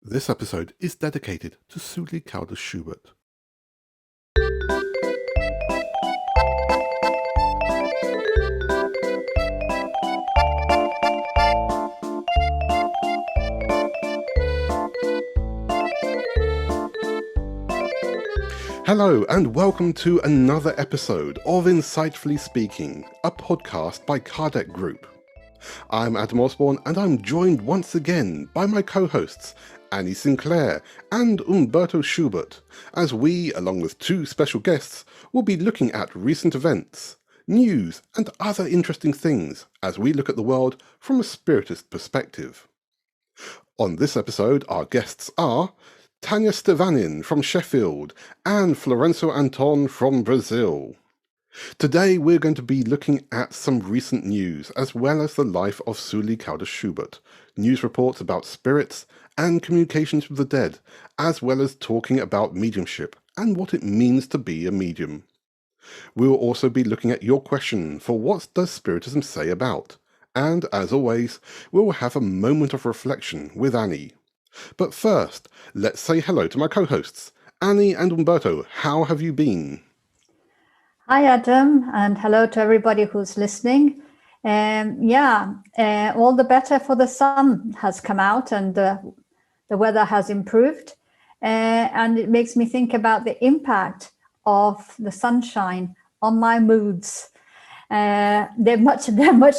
This episode is dedicated to Suely Caldas Schubert. Hello and welcome to another episode of Insightfully Speaking, a podcast by Kardec Group. I'm Adam Osborne and I'm joined once again by my co-hosts Annie Sinclair and Humberto Schubert, as we, along with two special guests, will be looking at recent events, news and other interesting things as we look at the world from a Spiritist perspective. On this episode, our guests are Tania Stevanin from Sheffield and Florencio Anton from Brazil. Today we're going to be looking at some recent news as well as the life of Suely Caldas Schubert, news reports about spirits and communications with the dead, as well as talking about mediumship and what it means to be a medium. We will also be looking at your question for what does Spiritism say about? And as always, we will have a moment of reflection with Annie. But first, let's say hello to my co-hosts. Annie and Humberto, how have you been? Hi, Adam, and hello to everybody who's listening. All the better for the sun has come out and the weather has improved. And it makes me think about the impact of the sunshine on my moods. They're much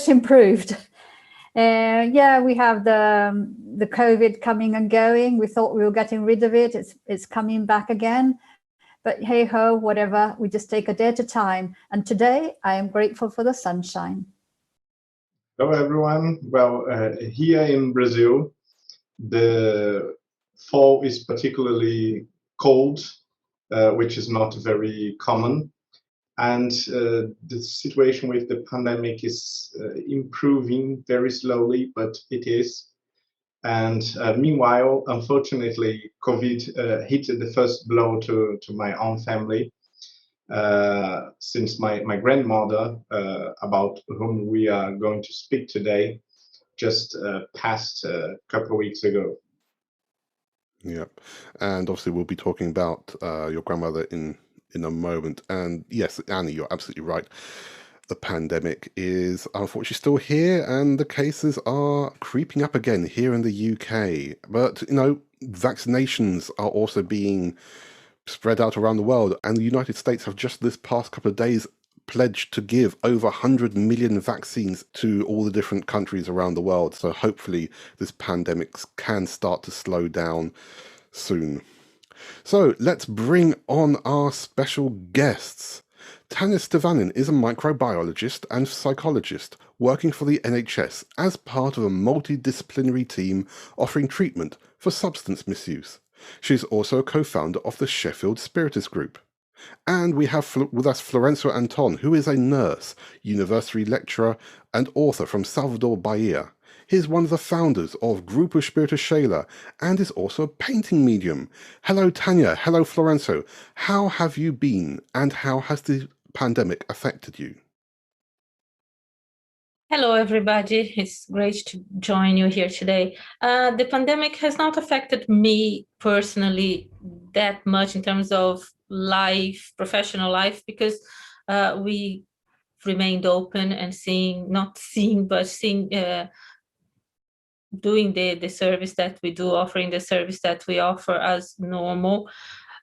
improved. We have the COVID coming and going. We thought we were getting rid of it. It's coming back again. But hey ho, whatever, we just take a day at a time. And today I am grateful for the sunshine. Hello, everyone. Well, here in Brazil, the fall is particularly cold, which is not very common. And the situation with the pandemic is improving very slowly, but it is. And meanwhile, unfortunately, COVID hit the first blow to my own family, since my grandmother, about whom we are going to speak today, just passed a couple of weeks ago. Yep, and obviously we'll be talking about your grandmother in a moment. And yes, Annie, you're absolutely right. The pandemic is unfortunately still here and the cases are creeping up again here in the UK. But, vaccinations are also being spread out around the world, and the United States have just this past couple of days pledged to give over 100 million vaccines to all the different countries around the world. So hopefully this pandemic can start to slow down soon. So let's bring on our special guests. Tania Stevanin is a microbiologist and psychologist working for the NHS as part of a multidisciplinary team offering treatment for substance misuse. She's also a co-founder of the Sheffield Spiritist group. And we have with us Florencio Anton, who is a nurse, university lecturer and author from Salvador, Bahia. He's one of the founders of Grupo Espirita Scheilla and is also a painting medium. Hello, Tania. Hello, Florencio. How have you been and how has the pandemic affected you? Hello, everybody. It's great to join you here today. The pandemic has not affected me personally that much in terms of life, professional life, because we remained open and doing the service that we do, offering the service that we offer as normal.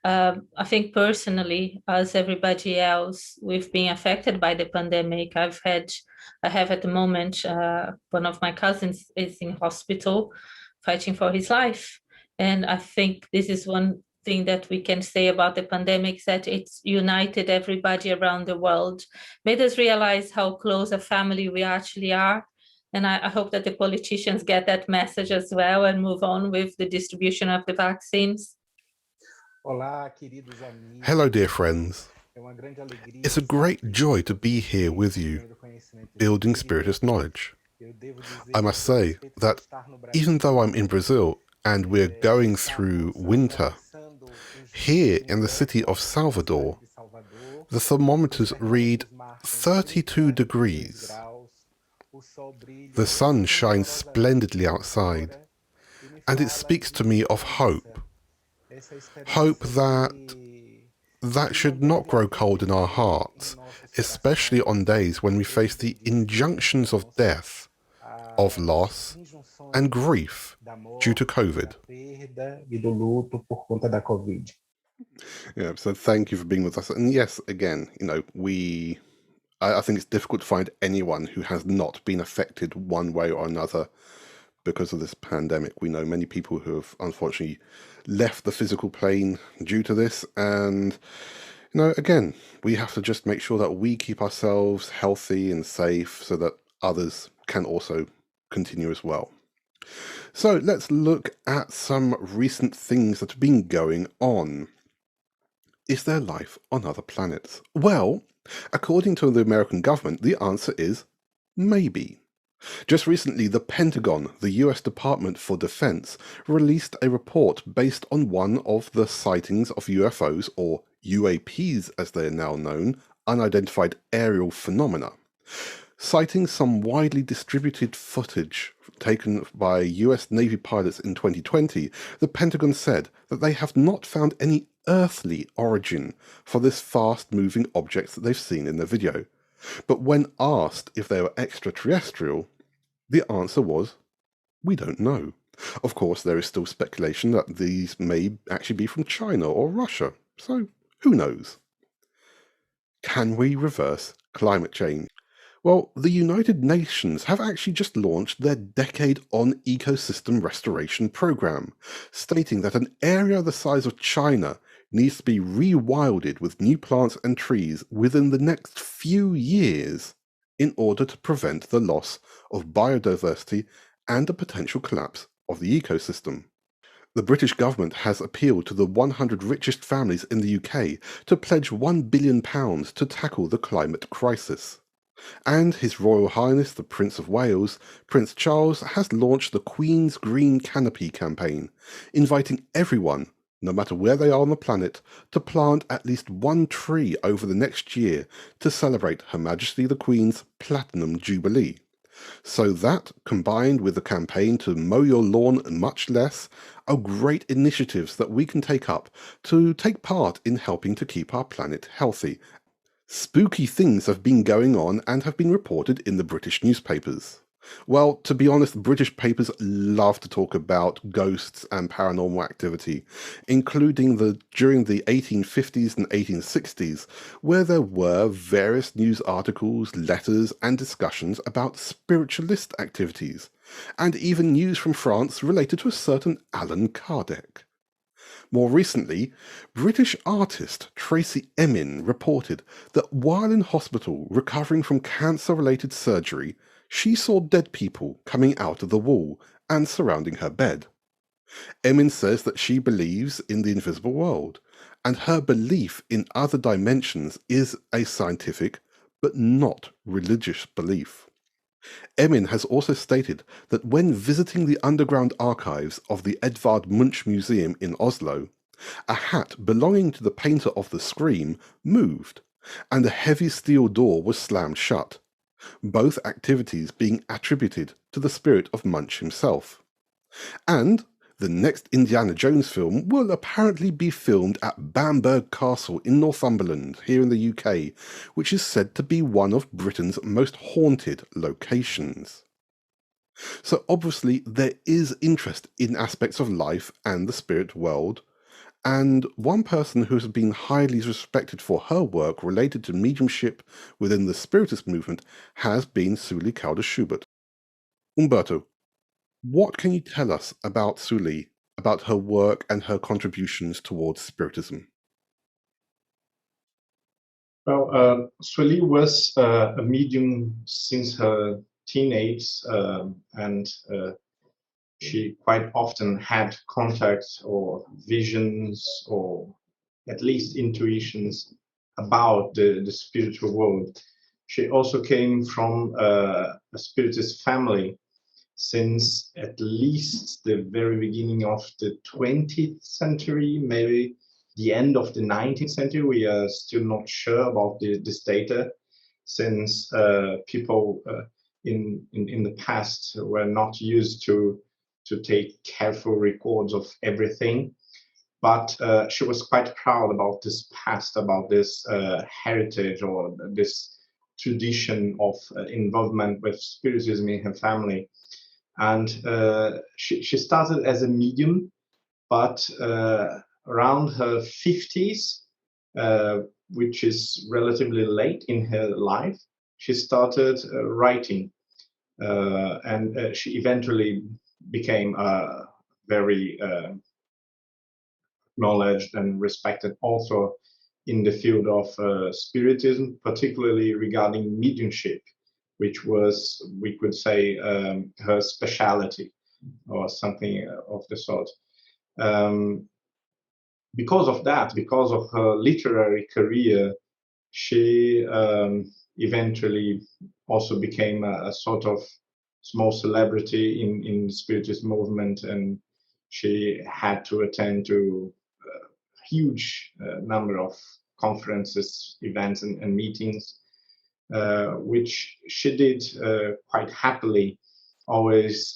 I think personally, as everybody else, we've been affected by the pandemic. I have at the moment, one of my cousins is in hospital fighting for his life. And I think this is one thing that we can say about the pandemic, that it's united everybody around the world, made us realize how close a family we actually are. And I hope that the politicians get that message as well and move on with the distribution of the vaccines. Hello, dear friends. It's a great joy to be here with you, building Spiritist knowledge. I must say that even though I'm in Brazil and we're going through winter, here in the city of Salvador, the thermometers read 32 degrees. The sun shines splendidly outside, And it speaks to me of hope. Hope that should not grow cold in our hearts, especially on days when we face the injunctions of death, of loss, and grief due to COVID. Yeah, so thank you for being with us. And yes, again, I think it's difficult to find anyone who has not been affected one way or another because of this pandemic. We know many people who have unfortunately left the physical plane due to this. And, again, we have to just make sure that we keep ourselves healthy and safe so that others can also continue as well. So let's look at some recent things that have been going on. Is there life on other planets? Well, according to the American government, the answer is maybe. Just recently, the Pentagon, the US Department for Defense, released a report based on one of the sightings of UFOs, or UAPs as they are now known, unidentified aerial phenomena. Citing some widely distributed footage taken by US Navy pilots in 2020, the Pentagon said that they have not found any earthly origin for this fast-moving objects that they've seen in the video. But when asked if they were extraterrestrial, the answer was, we don't know. Of course, there is still speculation that these may actually be from China or Russia, so who knows? Can we reverse climate change? Well, the United Nations have actually just launched their Decade on Ecosystem Restoration program, stating that an area the size of China needs to be rewilded with new plants and trees within the next few years in order to prevent the loss of biodiversity and the potential collapse of the ecosystem. The British government has appealed to the 100 richest families in the UK to pledge £1 billion to tackle the climate crisis. And His Royal Highness the Prince of Wales, Prince Charles, has launched the Queen's Green Canopy campaign, inviting everyone, no matter where they are on the planet, to plant at least one tree over the next year to celebrate Her Majesty the Queen's Platinum Jubilee. So that, combined with the campaign to mow your lawn much less, are great initiatives that we can take up to take part in helping to keep our planet healthy. Spooky things have been going on and have been reported in the British newspapers. Well, to be honest, British papers love to talk about ghosts and paranormal activity, including during the 1850s and 1860s, where there were various news articles, letters, and discussions about spiritualist activities, and even news from France related to a certain Allan Kardec. More recently, British artist Tracey Emin reported that while in hospital recovering from cancer-related surgery, she saw dead people coming out of the wall and surrounding her bed. Emin says that she believes in the invisible world, and her belief in other dimensions is a scientific but not religious belief. Emin has also stated that when visiting the underground archives of the Edvard Munch Museum in Oslo, a hat belonging to the painter of The Scream moved, and a heavy steel door was slammed shut, both activities being attributed to the spirit of Munch himself. And the next Indiana Jones film will apparently be filmed at Bamburgh Castle in Northumberland, here in the UK, which is said to be one of Britain's most haunted locations. So obviously there is interest in aspects of life and the spirit world, and one person who has been highly respected for her work related to mediumship within the Spiritist movement has been Suely Caldas Schubert. Humberto, what can you tell us about Suely, about her work and her contributions towards Spiritism? Well, Suely was a medium since her teenage, and she quite often had contacts or visions or at least intuitions about the spiritual world. She also came from a Spiritist family since at least the very beginning of the 20th century, maybe the end of the 19th century. We are still not sure about this data, since people in the past were not used to to take careful records of everything. But she was quite proud about this past, about this heritage or this tradition of involvement with Spiritism in her family. And she started as a medium, but around her 50s, which is relatively late in her life, she started writing. And she eventually became a very acknowledged and respected author in the field of Spiritism, particularly regarding mediumship, which was, we could say, her speciality or something of the sort. Because of that, because of her literary career, she eventually also became a sort of small celebrity in the Spiritist movement, and she had to attend to a huge number of conferences, events, and meetings, which she did quite happily, always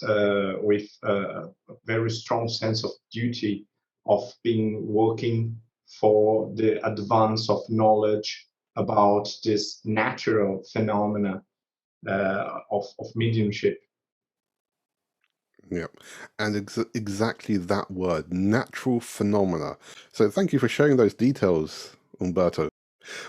with a very strong sense of duty of being working for the advance of knowledge about this natural phenomena of mediumship. Yeah, and exactly that word, natural phenomena. So thank you for sharing those details, Humberto.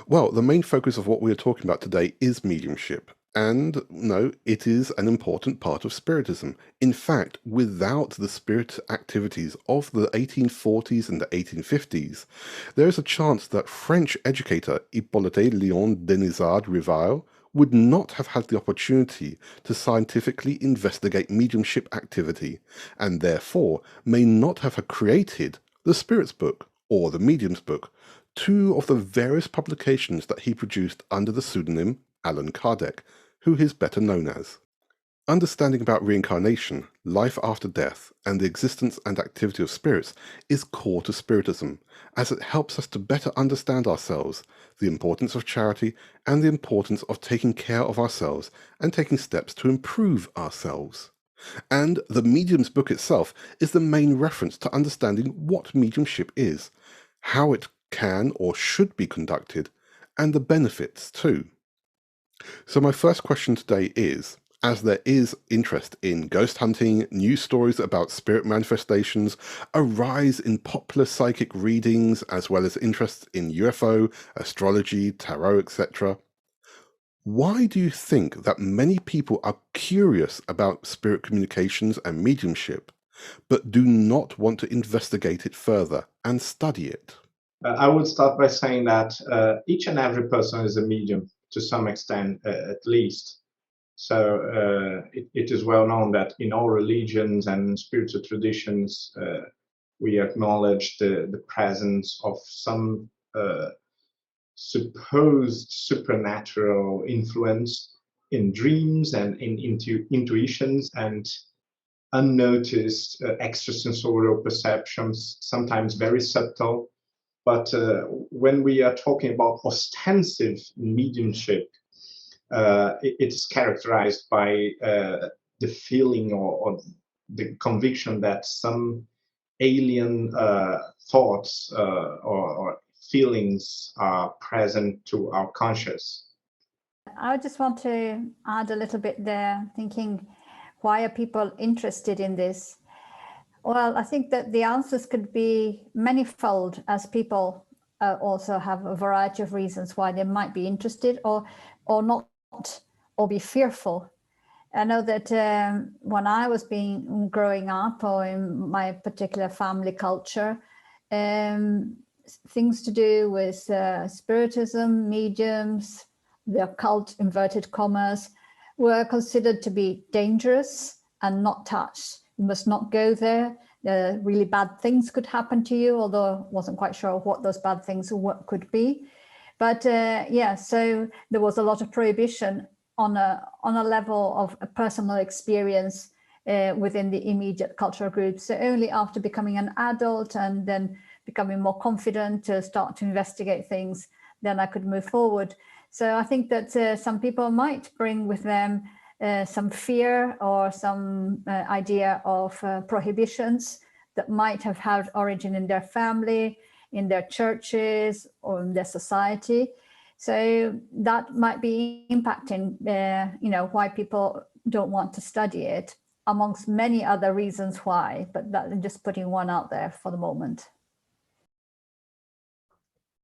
Well, the main focus of what we are talking about today is mediumship. And no, it is an important part of Spiritism. In fact, without the spirit activities of the 1840s and the 1850s, there is a chance that French educator Hippolyte Léon Denisard Rivail would not have had the opportunity to scientifically investigate mediumship activity, and therefore may not have created the Spirit's Book or the Medium's Book, two of the various publications that he produced under the pseudonym Allan Kardec, who is better known as. Understanding about reincarnation, life after death, and the existence and activity of spirits is core to Spiritism, as it helps us to better understand ourselves, the importance of charity, and the importance of taking care of ourselves and taking steps to improve ourselves. And the Medium's Book itself is the main reference to understanding what mediumship is, how it can or should be conducted, and the benefits too. So my first question today is, as there is interest in ghost hunting, news stories about spirit manifestations, a rise in popular psychic readings, as well as interest in UFO, astrology, tarot, etc., why do you think that many people are curious about spirit communications and mediumship, but do not want to investigate it further and study it? I would start by saying that each and every person is a medium to some extent, at least. So it is well known that in all religions and spiritual traditions, we acknowledge the presence of some supposed supernatural influence in dreams and in intuitions and unnoticed extrasensorial perceptions, sometimes very subtle. But when we are talking about ostensive mediumship, it is characterized by the feeling or the conviction that some alien thoughts or feelings are present to our conscious. I just want to add a little bit there, thinking, why are people interested in this? Well, I think that the answers could be manifold, as people also have a variety of reasons why they might be interested or not, or be fearful. I know that when I was growing up, or in my particular family culture, things to do with spiritism, mediums, the occult, inverted commas, were considered to be dangerous and not touched. You must not go there. Really bad things could happen to you, although I wasn't quite sure what those bad things could be. But yeah, so there was a lot of prohibition on a level of a personal experience within the immediate cultural group. So only after becoming an adult and then becoming more confident to start to investigate things, then I could move forward. So I think that some people might bring with them some fear or some idea of prohibitions that might have had origin in their family, in their churches, or in their society. So that might be impacting, why people don't want to study it, amongst many other reasons why, but that, I'm just putting one out there for the moment.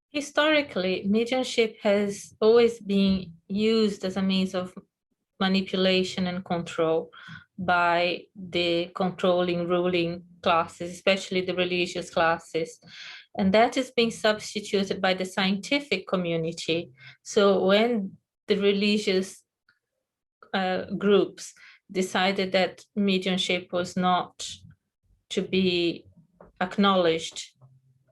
Historically, mediumship has always been used as a means of manipulation and control by the controlling, ruling classes, especially the religious classes. And that is being substituted by the scientific community. So when the religious groups decided that mediumship was not to be acknowledged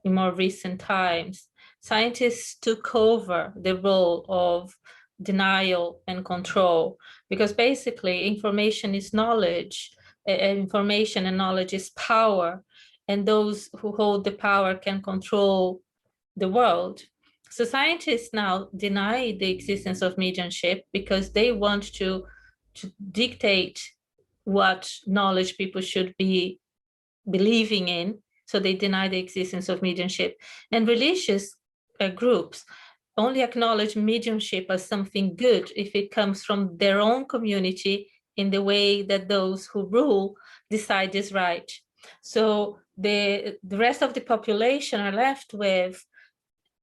in more recent times, scientists took over the role of denial and control, because basically information is knowledge, information and knowledge is power, and those who hold the power can control the world. So scientists now deny the existence of mediumship because they want to dictate what knowledge people should be believing in. So they deny the existence of mediumship. And religious groups only acknowledge mediumship as something good if it comes from their own community in the way that those who rule decide is right. So the rest of the population are left with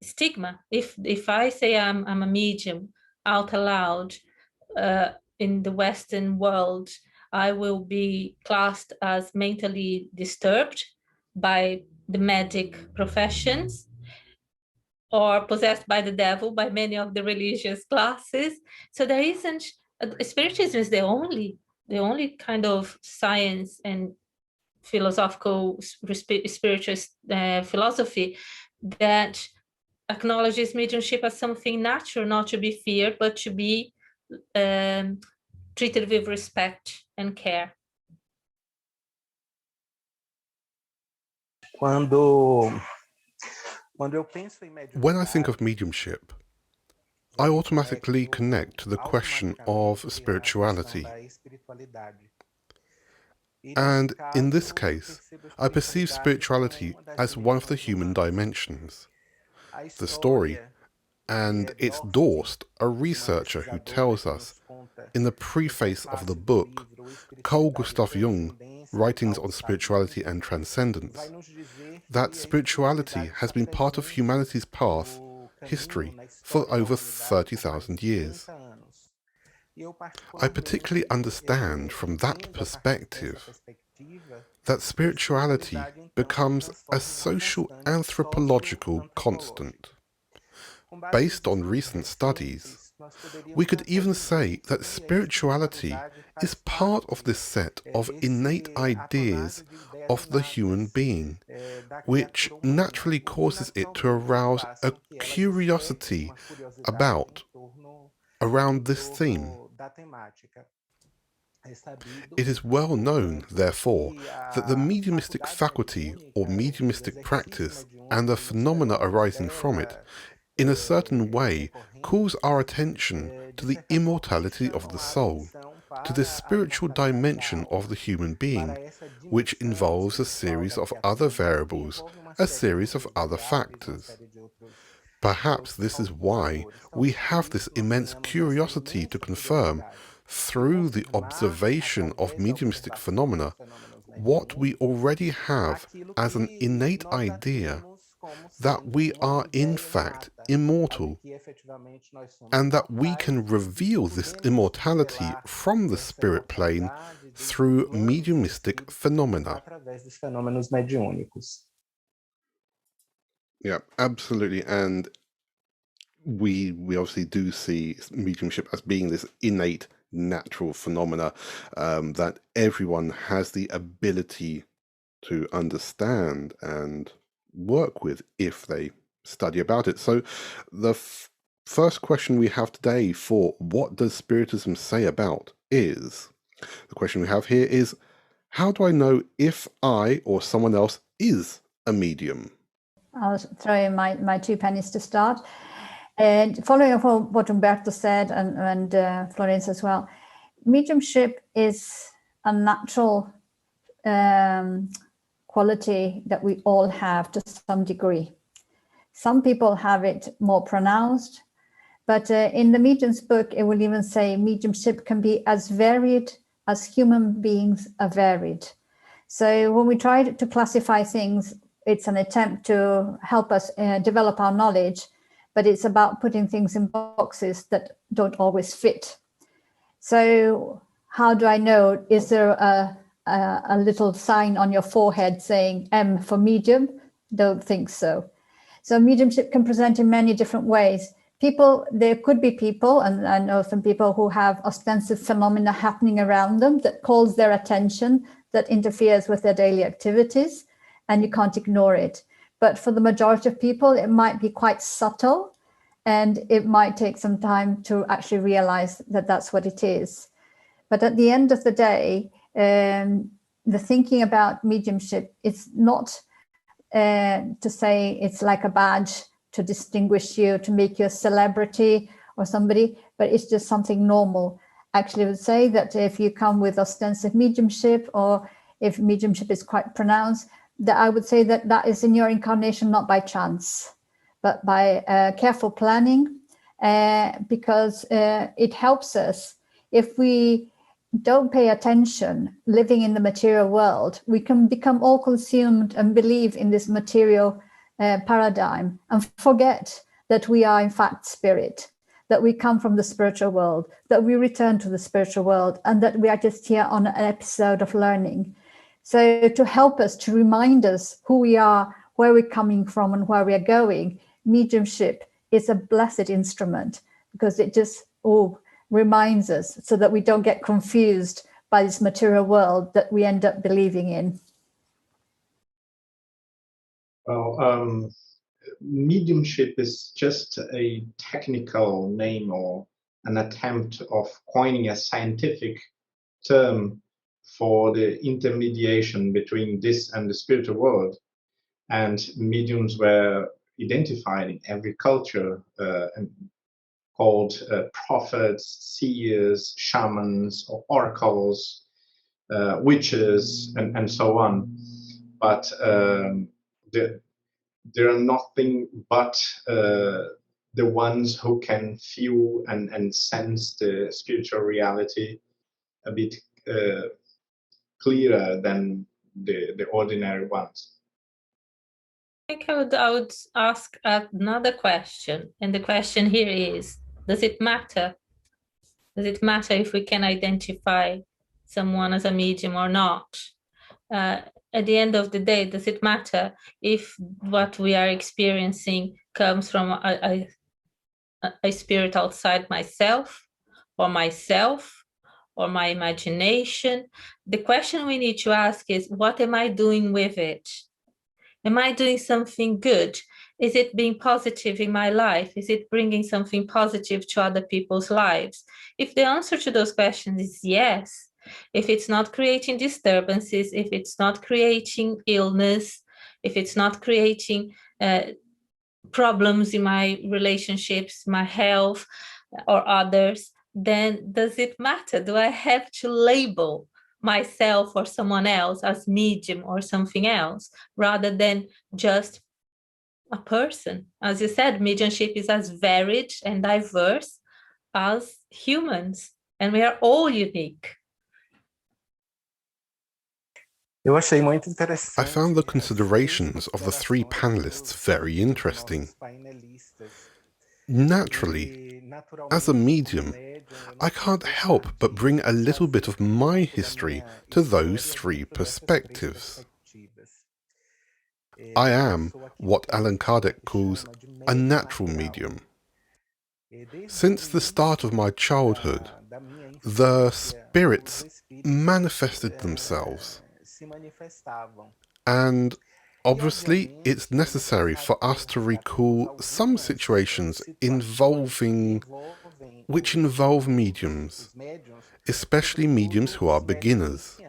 stigma. If I say I'm a medium out loud in the Western world, I will be classed as mentally disturbed by the medic professions, or possessed by the devil by many of the religious classes. So there isn't, Spiritism is the only kind of science and philosophical spiritual philosophy that acknowledges mediumship as something natural, not to be feared, but to be treated with respect and care. When I think of mediumship, I automatically connect to the question of spirituality. And in this case, I perceive spirituality as one of the human dimensions. The story, and it's Dorst, a researcher who tells us in the preface of the book, Carl Gustav Jung, Writings on Spirituality and Transcendence, that spirituality has been part of humanity's path, history, for over 30,000 years. I particularly understand from that perspective that spirituality becomes a social anthropological constant. Based on recent studies, we could even say that spirituality is part of this set of innate ideas of the human being, which naturally causes it to arouse a curiosity around this theme. It is well known, therefore, that the mediumistic faculty or mediumistic practice and the phenomena arising from it, in a certain way, calls our attention to the immortality of the soul, to the spiritual dimension of the human being, which involves a series of other variables, a series of other factors. Perhaps this is why we have this immense curiosity to confirm, through the observation of mediumistic phenomena, what we already have as an innate idea, that we are in fact immortal, and that we can reveal this immortality from the spirit plane through mediumistic phenomena. Yeah, absolutely. And we obviously do see mediumship as being this innate natural phenomena that everyone has the ability to understand and work with if they study about it. So the first question we have today for What Does Spiritism Say About is, the question we have here is, how do I know if I or someone else is a medium? I'll throw in my 2 pennies to start. And following up on what Humberto said and Florencio as well, mediumship is a natural quality that we all have to some degree. Some people have it more pronounced, but in the Medium's book, it will even say mediumship can be as varied as human beings are varied. So when we try to classify things, it's an attempt to help us develop our knowledge, but it's about putting things in boxes that don't always fit. So how do I know? Is there a little sign on your forehead saying M for medium? Don't think so. So mediumship can present in many different ways. There could be people, and I know some people who have ostensive phenomena happening around them that calls their attention, that interferes with their daily activities, and you can't ignore it. But for the majority of people, it might be quite subtle, and it might take some time to actually realize that that's what it is. But at the end of the day, the thinking about mediumship, it's not to say it's like a badge to distinguish you, to make you a celebrity or somebody, but it's just something normal. Actually, I would say that if you come with ostensive mediumship, or if mediumship is quite pronounced, that I would say that that is in your incarnation, not by chance, but by careful planning, because it helps us. If we don't pay attention living in the material world, we can become all consumed and believe in this material paradigm and forget that we are in fact spirit, that we come from the spiritual world, that we return to the spiritual world, and that we are just here on an episode of learning. So to help us, to remind us who we are, where we're coming from and where we are going, mediumship is a blessed instrument, because it just reminds us so that we don't get confused by this material world that we end up believing in. Well, mediumship is just a technical name or an attempt of coining a scientific term for the intermediation between this and the spiritual world. And mediums were identified in every culture and called prophets, seers, shamans, or oracles, witches, and so on. But there are nothing but the ones who can feel and sense the spiritual reality a bit clearer than the ordinary ones. I think I would ask another question, and the question here is, does it matter? Does it matter if we can identify someone as a medium or not? At the end of the day, does it matter if what we are experiencing comes from a spirit outside myself, or my imagination? The question we need to ask is, what am I doing with it? Am I doing something good? Is it being positive in my life? Is it bringing something positive to other people's lives? If the answer to those questions is yes, if it's not creating disturbances, if it's not creating illness, if it's not creating problems in my relationships, my health, or others, then does it matter? Do I have to label myself or someone else as medium or something else, rather than just a person? As you said, mediumship is as varied and diverse as humans, and we are all unique. I found the considerations of the three panelists very interesting. Naturally, as a medium, I can't help but bring a little bit of my history to those three perspectives. I am what Allan Kardec calls a natural medium. Since the start of my childhood, the spirits manifested themselves. And obviously, it's necessary for us to recall some situations which involve mediums, especially mediums who are beginners.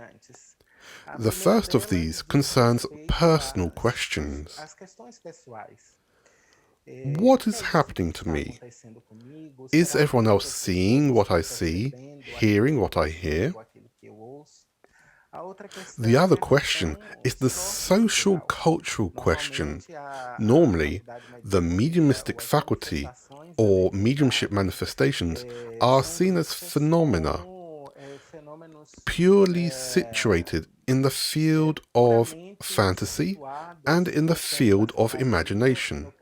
The first of these concerns personal questions. What is happening to me? Is everyone else seeing what I see, hearing what I hear? The other question is the social cultural question. Normally, the mediumistic faculty or mediumship manifestations are seen as phenomena, purely situated in the field of fantasy and in the field of imagination.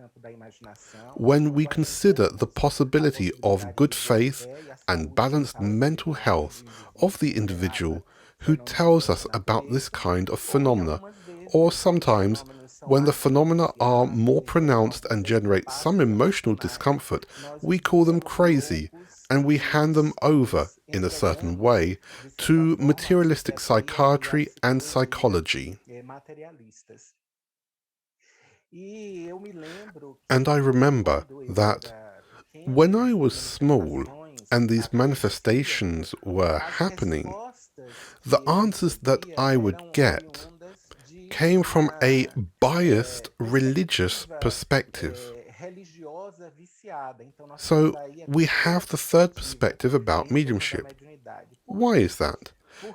When we consider the possibility of good faith and balanced mental health of the individual who tells us about this kind of phenomena, or sometimes when the phenomena are more pronounced and generate some emotional discomfort, we call them crazy, and we hand them over, in a certain way, to materialistic psychiatry and psychology. And I remember that when I was small and these manifestations were happening, the answers that I would get came from a biased religious perspective. So we have the third perspective about mediumship. Why is that?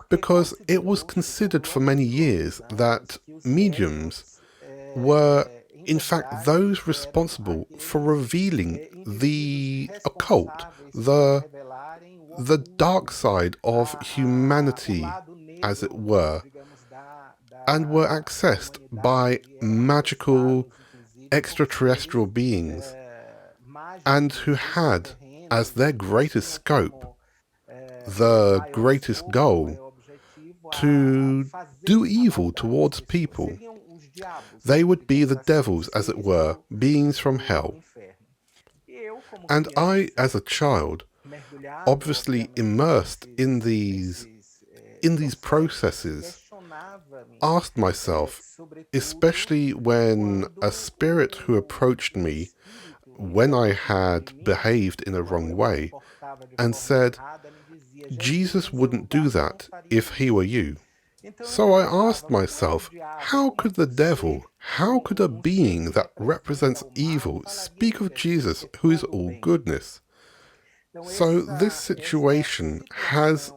Because it was considered for many years that mediums were in fact those responsible for revealing the occult, the dark side of humanity, as it were, and were accessed by magical extraterrestrial beings, and who had as their greatest scope, the greatest goal, to do evil towards people. They would be the devils, as it were, beings from hell. And I, as a child, obviously immersed in these processes, asked myself, especially when a spirit who approached me when I had behaved in a wrong way and said, Jesus wouldn't do that if he were you. So I asked myself, how could the devil, how could a being that represents evil speak of Jesus, who is all goodness? So this situation has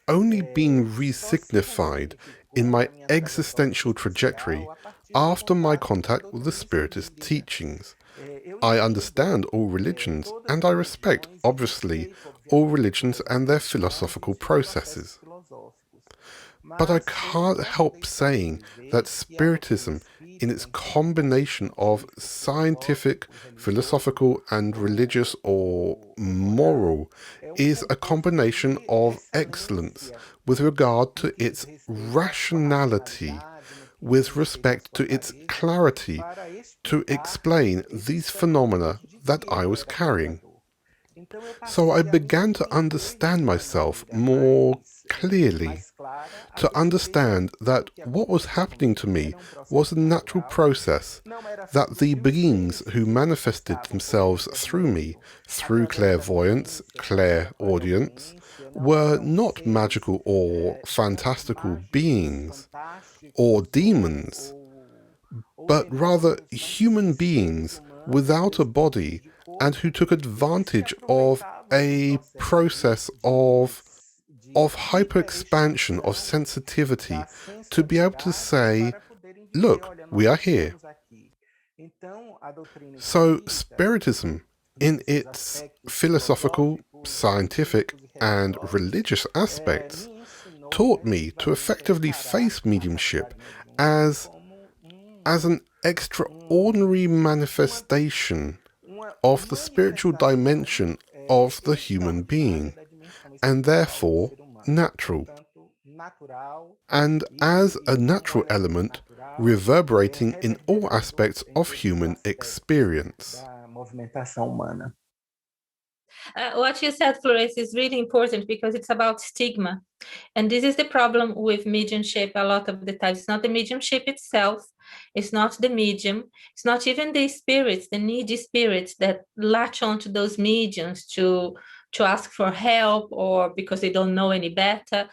only been re-signified in my existential trajectory after my contact with the Spiritist teachings. I understand all religions, and I respect, obviously, all religions and their philosophical processes. But I can't help saying that Spiritism, in its combination of scientific, philosophical, and religious or moral, is a combination of excellence with regard to its rationality, with respect to its clarity, to explain these phenomena that I was carrying. So I began to understand myself more clearly, to understand that what was happening to me was a natural process, that the beings who manifested themselves through me, through clairvoyance, clairaudience, were not magical or fantastical beings, or demons, but rather human beings without a body and who took advantage of a process of hyperexpansion, of sensitivity, to be able to say, look, we are here. So Spiritism, in its philosophical, scientific, and religious aspects, taught me to effectively face mediumship as an extraordinary manifestation of the spiritual dimension of the human being, and therefore natural, and as a natural element reverberating in all aspects of human experience. What you said, Flores, is really important because it's about stigma. And this is the problem with mediumship a lot of the times. It's not the mediumship itself. It's not the medium. It's not even the spirits, the needy spirits that latch onto those mediums to ask for help or because they don't know any better.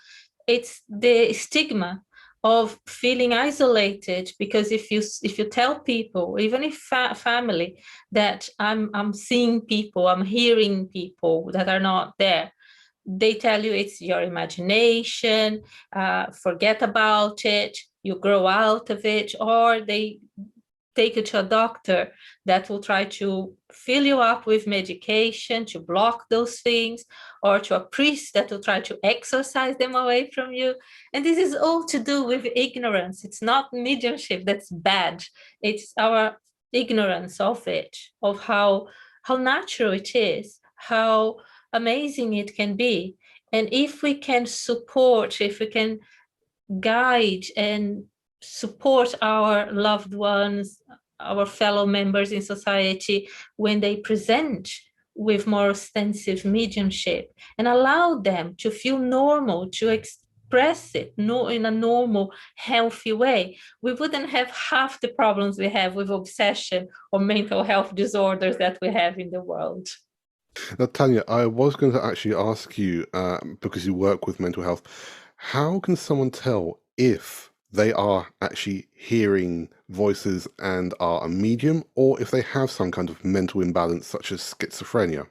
It's the stigma of feeling isolated, because if you tell people, even if family, that I'm seeing people, I'm hearing people that are not there, they tell you it's your imagination, forget about it, you grow out of it, or they take you to a doctor that will try to fill you up with medication to block those things, or to a priest that will try to exorcise them away from you. And this is all to do with ignorance. It's not mediumship that's bad. It's our ignorance of it, of how natural it is, how amazing it can be. And if we can support, if we can guide and support our loved ones, our fellow members in society, when they present with more ostensive mediumship, and allow them to feel normal, to express it in a normal, healthy way, we wouldn't have half the problems we have with obsession or mental health disorders that we have in the world. Now, Tania, I was going to actually ask you, because you work with mental health, how can someone tell if they are actually hearing voices and are a medium, or if they have some kind of mental imbalance such as schizophrenia?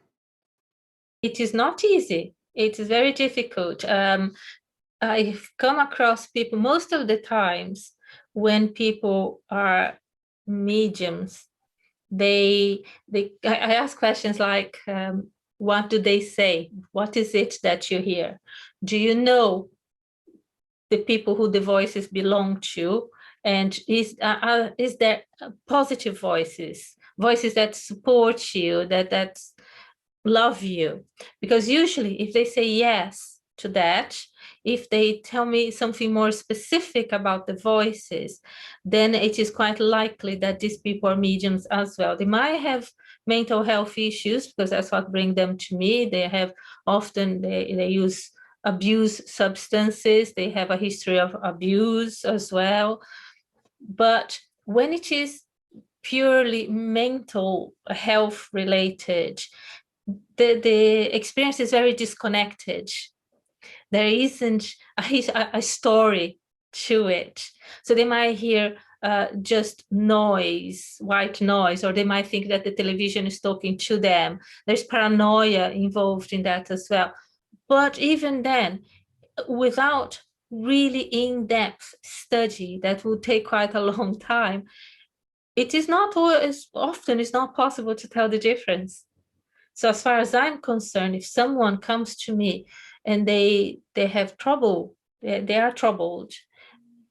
It is not easy. It is very difficult. I've come across people most of the times when people are mediums. I ask questions like, what do they say? What is it that you hear? Do you know the people who the voices belong to? And is there positive voices that support you, that love you? Because usually if they say yes to that, if they tell me something more specific about the voices, then it is quite likely that these people are mediums as well. They might have mental health issues, because that's what brings them to me. They have often, they use abuse substances, they have a history of abuse as well. But when it is purely mental health related, the experience is very disconnected. There isn't a story to it. So they might hear just noise, white noise, or they might think that the television is talking to them. There's paranoia involved in that as well. But even then, without really in-depth study that would take quite a long time, it is not always, often it's not possible to tell the difference. So as far as I'm concerned, if someone comes to me and they have trouble, they are troubled,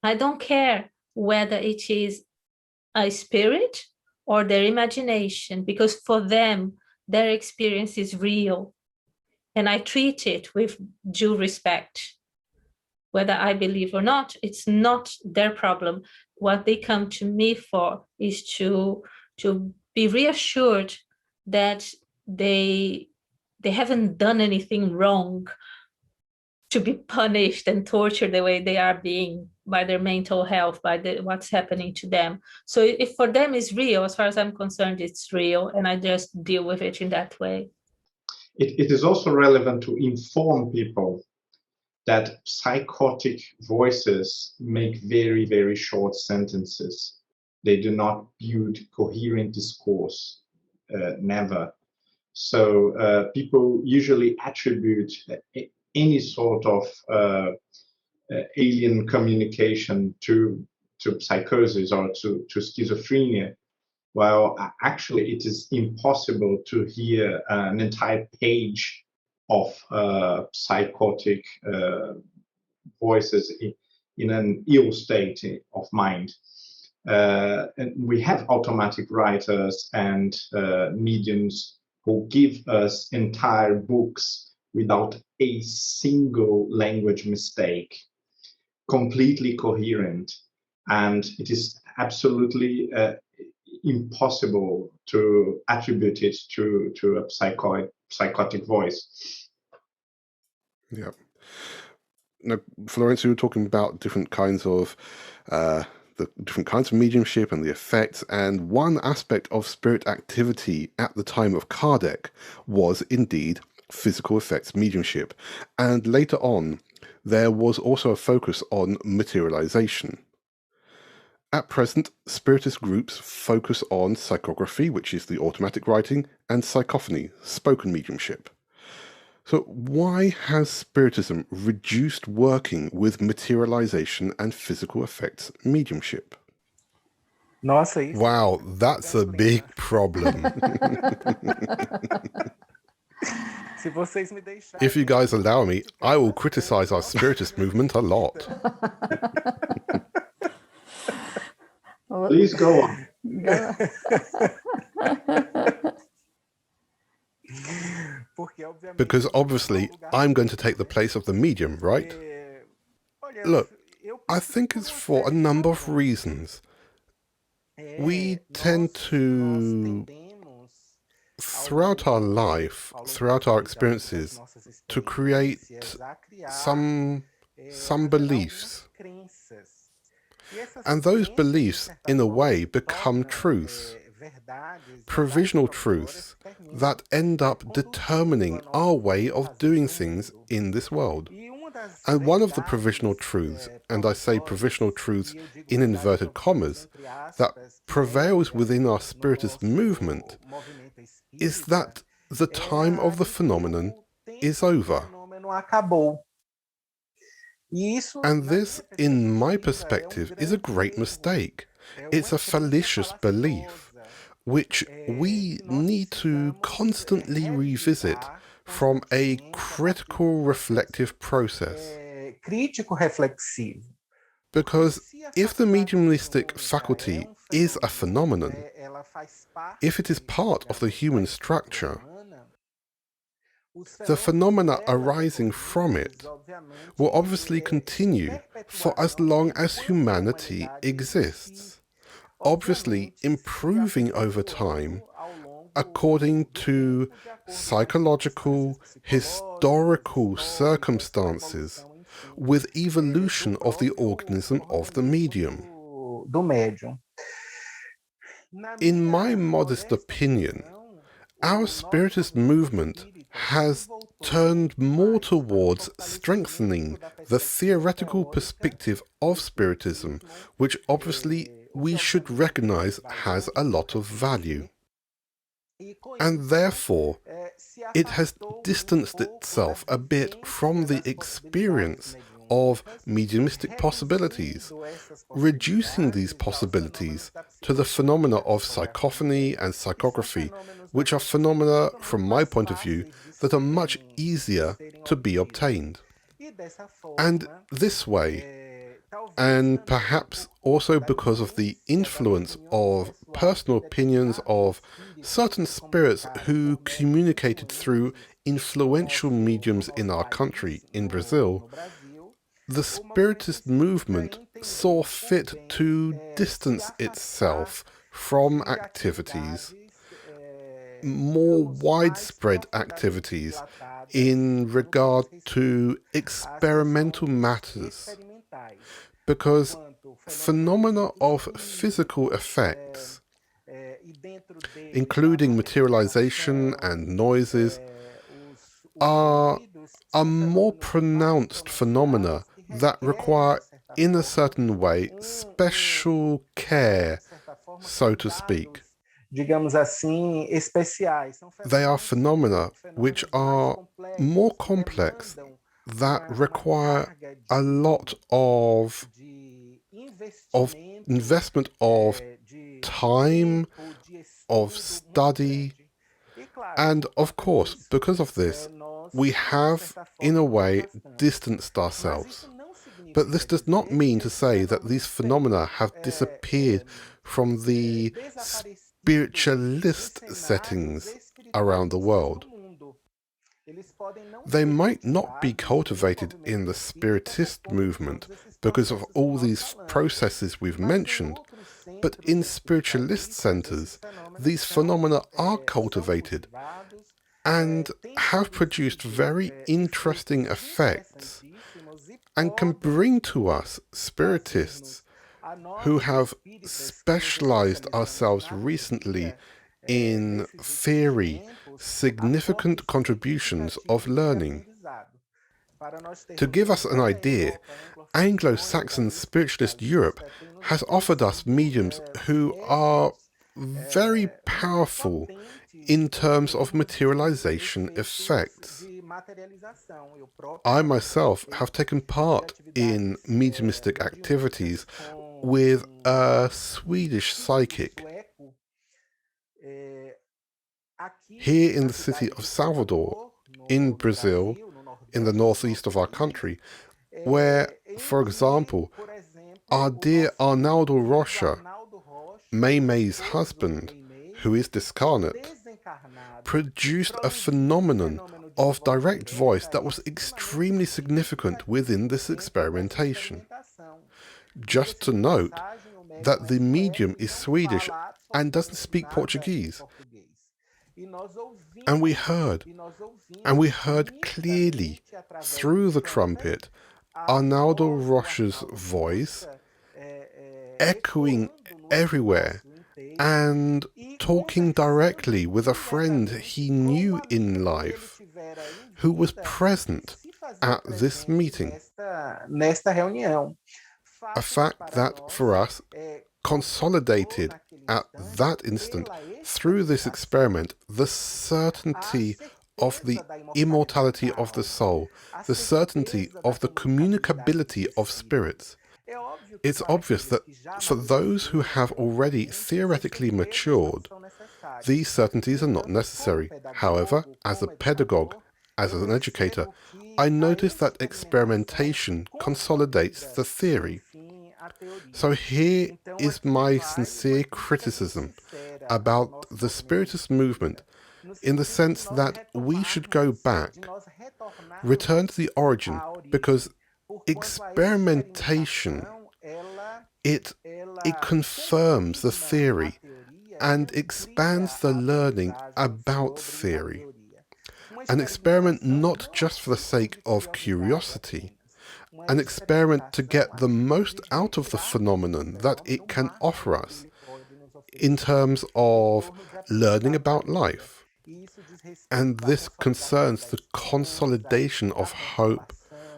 I don't care whether it is a spirit or their imagination, because for them, their experience is real. And I treat it with due respect. Whether I believe or not, it's not their problem. What they come to me for is to be reassured that they haven't done anything wrong to be punished and tortured the way they are being by their mental health, by what's happening to them. So if for them it's real, as far as I'm concerned, it's real, and I just deal with it in that way. It is also relevant to inform people that psychotic voices make very, very short sentences. They do not build coherent discourse, never. So people usually attribute any sort of alien communication to psychosis or to schizophrenia. Well, actually, it is impossible to hear an entire page of psychotic voices in an ill state of mind. And we have automatic writers and mediums who give us entire books without a single language mistake, completely coherent. And it is absolutely impossible to attribute it to a psychotic voice. Yeah. Now, Florencio, you were talking about different kinds of the different kinds of mediumship and the effects, and one aspect of spirit activity at the time of Kardec was indeed physical effects mediumship. And later on, there was also a focus on materialization. At present, Spiritist groups focus on psychography, which is the automatic writing, and psychophony, spoken mediumship. So why has Spiritism reduced working with materialization and physical effects mediumship? Wow, that's a big problem. If you guys allow me, I will criticize our Spiritist movement a lot. Please go on. Because obviously, I'm going to take the place of the medium, right? Look, I think it's for a number of reasons. We tend to, throughout our life, throughout our experiences, to create some beliefs. And those beliefs, in a way, become truths, provisional truths that end up determining our way of doing things in this world. And one of the provisional truths, and I say provisional truths in inverted commas, that prevails within our Spiritist movement is that the time of the phenomenon is over. And this, in my perspective, is a great mistake. It's a fallacious belief, which we need to constantly revisit from a critical reflective process. Because if the mediumistic faculty is a phenomenon, if it is part of the human structure, the phenomena arising from it will obviously continue for as long as humanity exists, obviously improving over time according to psychological, historical circumstances with evolution of the organism of the medium. In my modest opinion, our Spiritist movement has turned more towards strengthening the theoretical perspective of Spiritism, which obviously we should recognize has a lot of value. And therefore, it has distanced itself a bit from the experience of mediumistic possibilities, reducing these possibilities to the phenomena of psychophony and psychography, which are phenomena, from my point of view, that are much easier to be obtained. And this way, and perhaps also because of the influence of personal opinions of certain spirits who communicated through influential mediums in our country, in Brazil, the Spiritist movement saw fit to distance itself from activities, more widespread activities in regard to experimental matters, because phenomena of physical effects, including materialization and noises, are more pronounced phenomena that require, in a certain way, special care, so to speak. They are phenomena which are more complex, that require a lot of investment of time, of study, and of course, because of this, we have, in a way, distanced ourselves. But this does not mean to say that these phenomena have disappeared from the spiritualist settings around the world. They might not be cultivated in the Spiritist movement because of all these processes we've mentioned, but in spiritualist centers, these phenomena are cultivated and have produced very interesting effects and can bring to us Spiritists who have specialized ourselves recently in theory, significant contributions of learning. To give us an idea, Anglo-Saxon spiritualist Europe has offered us mediums who are very powerful in terms of materialization effects. I myself have taken part in mediumistic activities with a Swedish psychic here in the city of Salvador, in Brazil, in the northeast of our country, where, for example, our dear Arnaldo Rocha, May's husband, who is discarnate, produced a phenomenon of direct voice that was extremely significant within this experimentation. Just to note that the medium is Swedish and doesn't speak Portuguese. And we heard clearly through the trumpet Arnaldo Rocha's voice echoing everywhere and talking directly with a friend he knew in life who was present at this meeting. A fact that for us consolidated at that instant through this experiment the certainty of the immortality of the soul, the certainty of the communicability of spirits. It's obvious that for those who have already theoretically matured, these certainties are not necessary. However, as a pedagogue, as an educator, I notice that experimentation consolidates the theory. So here is my sincere criticism about the Spiritist movement, in the sense that we should go back, return to the origin, because experimentation, it confirms the theory and expands the learning about theory. An experiment not just for the sake of curiosity, an experiment to get the most out of the phenomenon that it can offer us in terms of learning about life. And this concerns the consolidation of hope,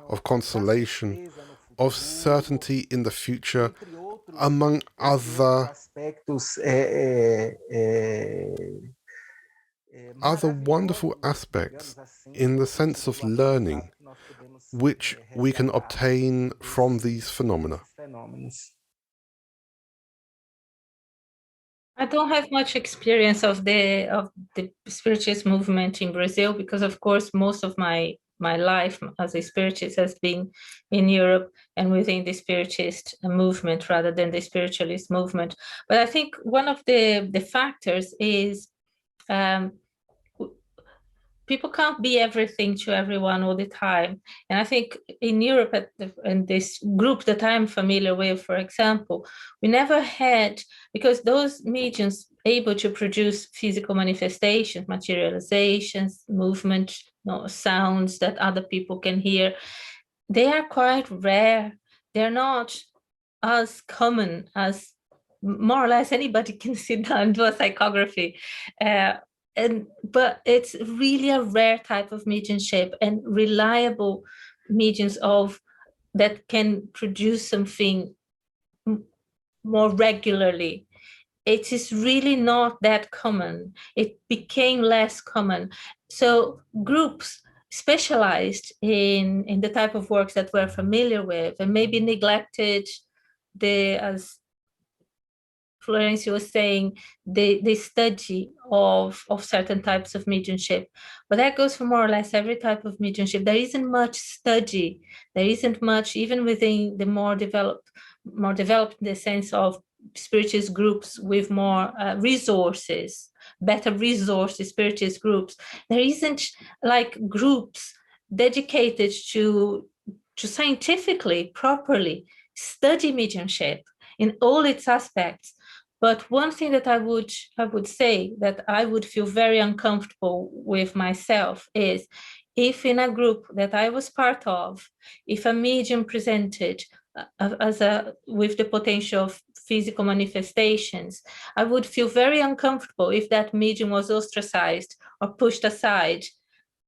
of consolation, of certainty in the future, among other wonderful aspects in the sense of learning, which we can obtain from these phenomena. I don't have much experience of the Spiritist movement in Brazil, because of course most of my life as a Spiritist has been in Europe and within the Spiritist movement rather than the Spiritualist movement. But I think one of the factors is people can't be everything to everyone all the time. And I think in Europe, in this group that I'm familiar with, for example, we never had, because those mediums able to produce physical manifestations, materializations, movement, sounds that other people can hear, they are quite rare. They're not as common as more or less anybody can sit down and do a psychography. But it's really a rare type of mediumship, and reliable mediums that can produce something more regularly. It is really not that common. It became less common. So groups specialized in the type of works that we're familiar with and maybe neglected as Florencio was saying, the study of certain types of mediumship. But that goes for more or less every type of mediumship. There isn't much study. There isn't much, even within the more developed in the sense of Spiritist groups with more resources, better resources, Spiritist groups. There isn't like groups dedicated to scientifically, properly study mediumship in all its aspects. But one thing that I would say that I would feel very uncomfortable with myself is if in a group that I was part of, if a medium presented with the potential of physical manifestations, I would feel very uncomfortable if that medium was ostracized or pushed aside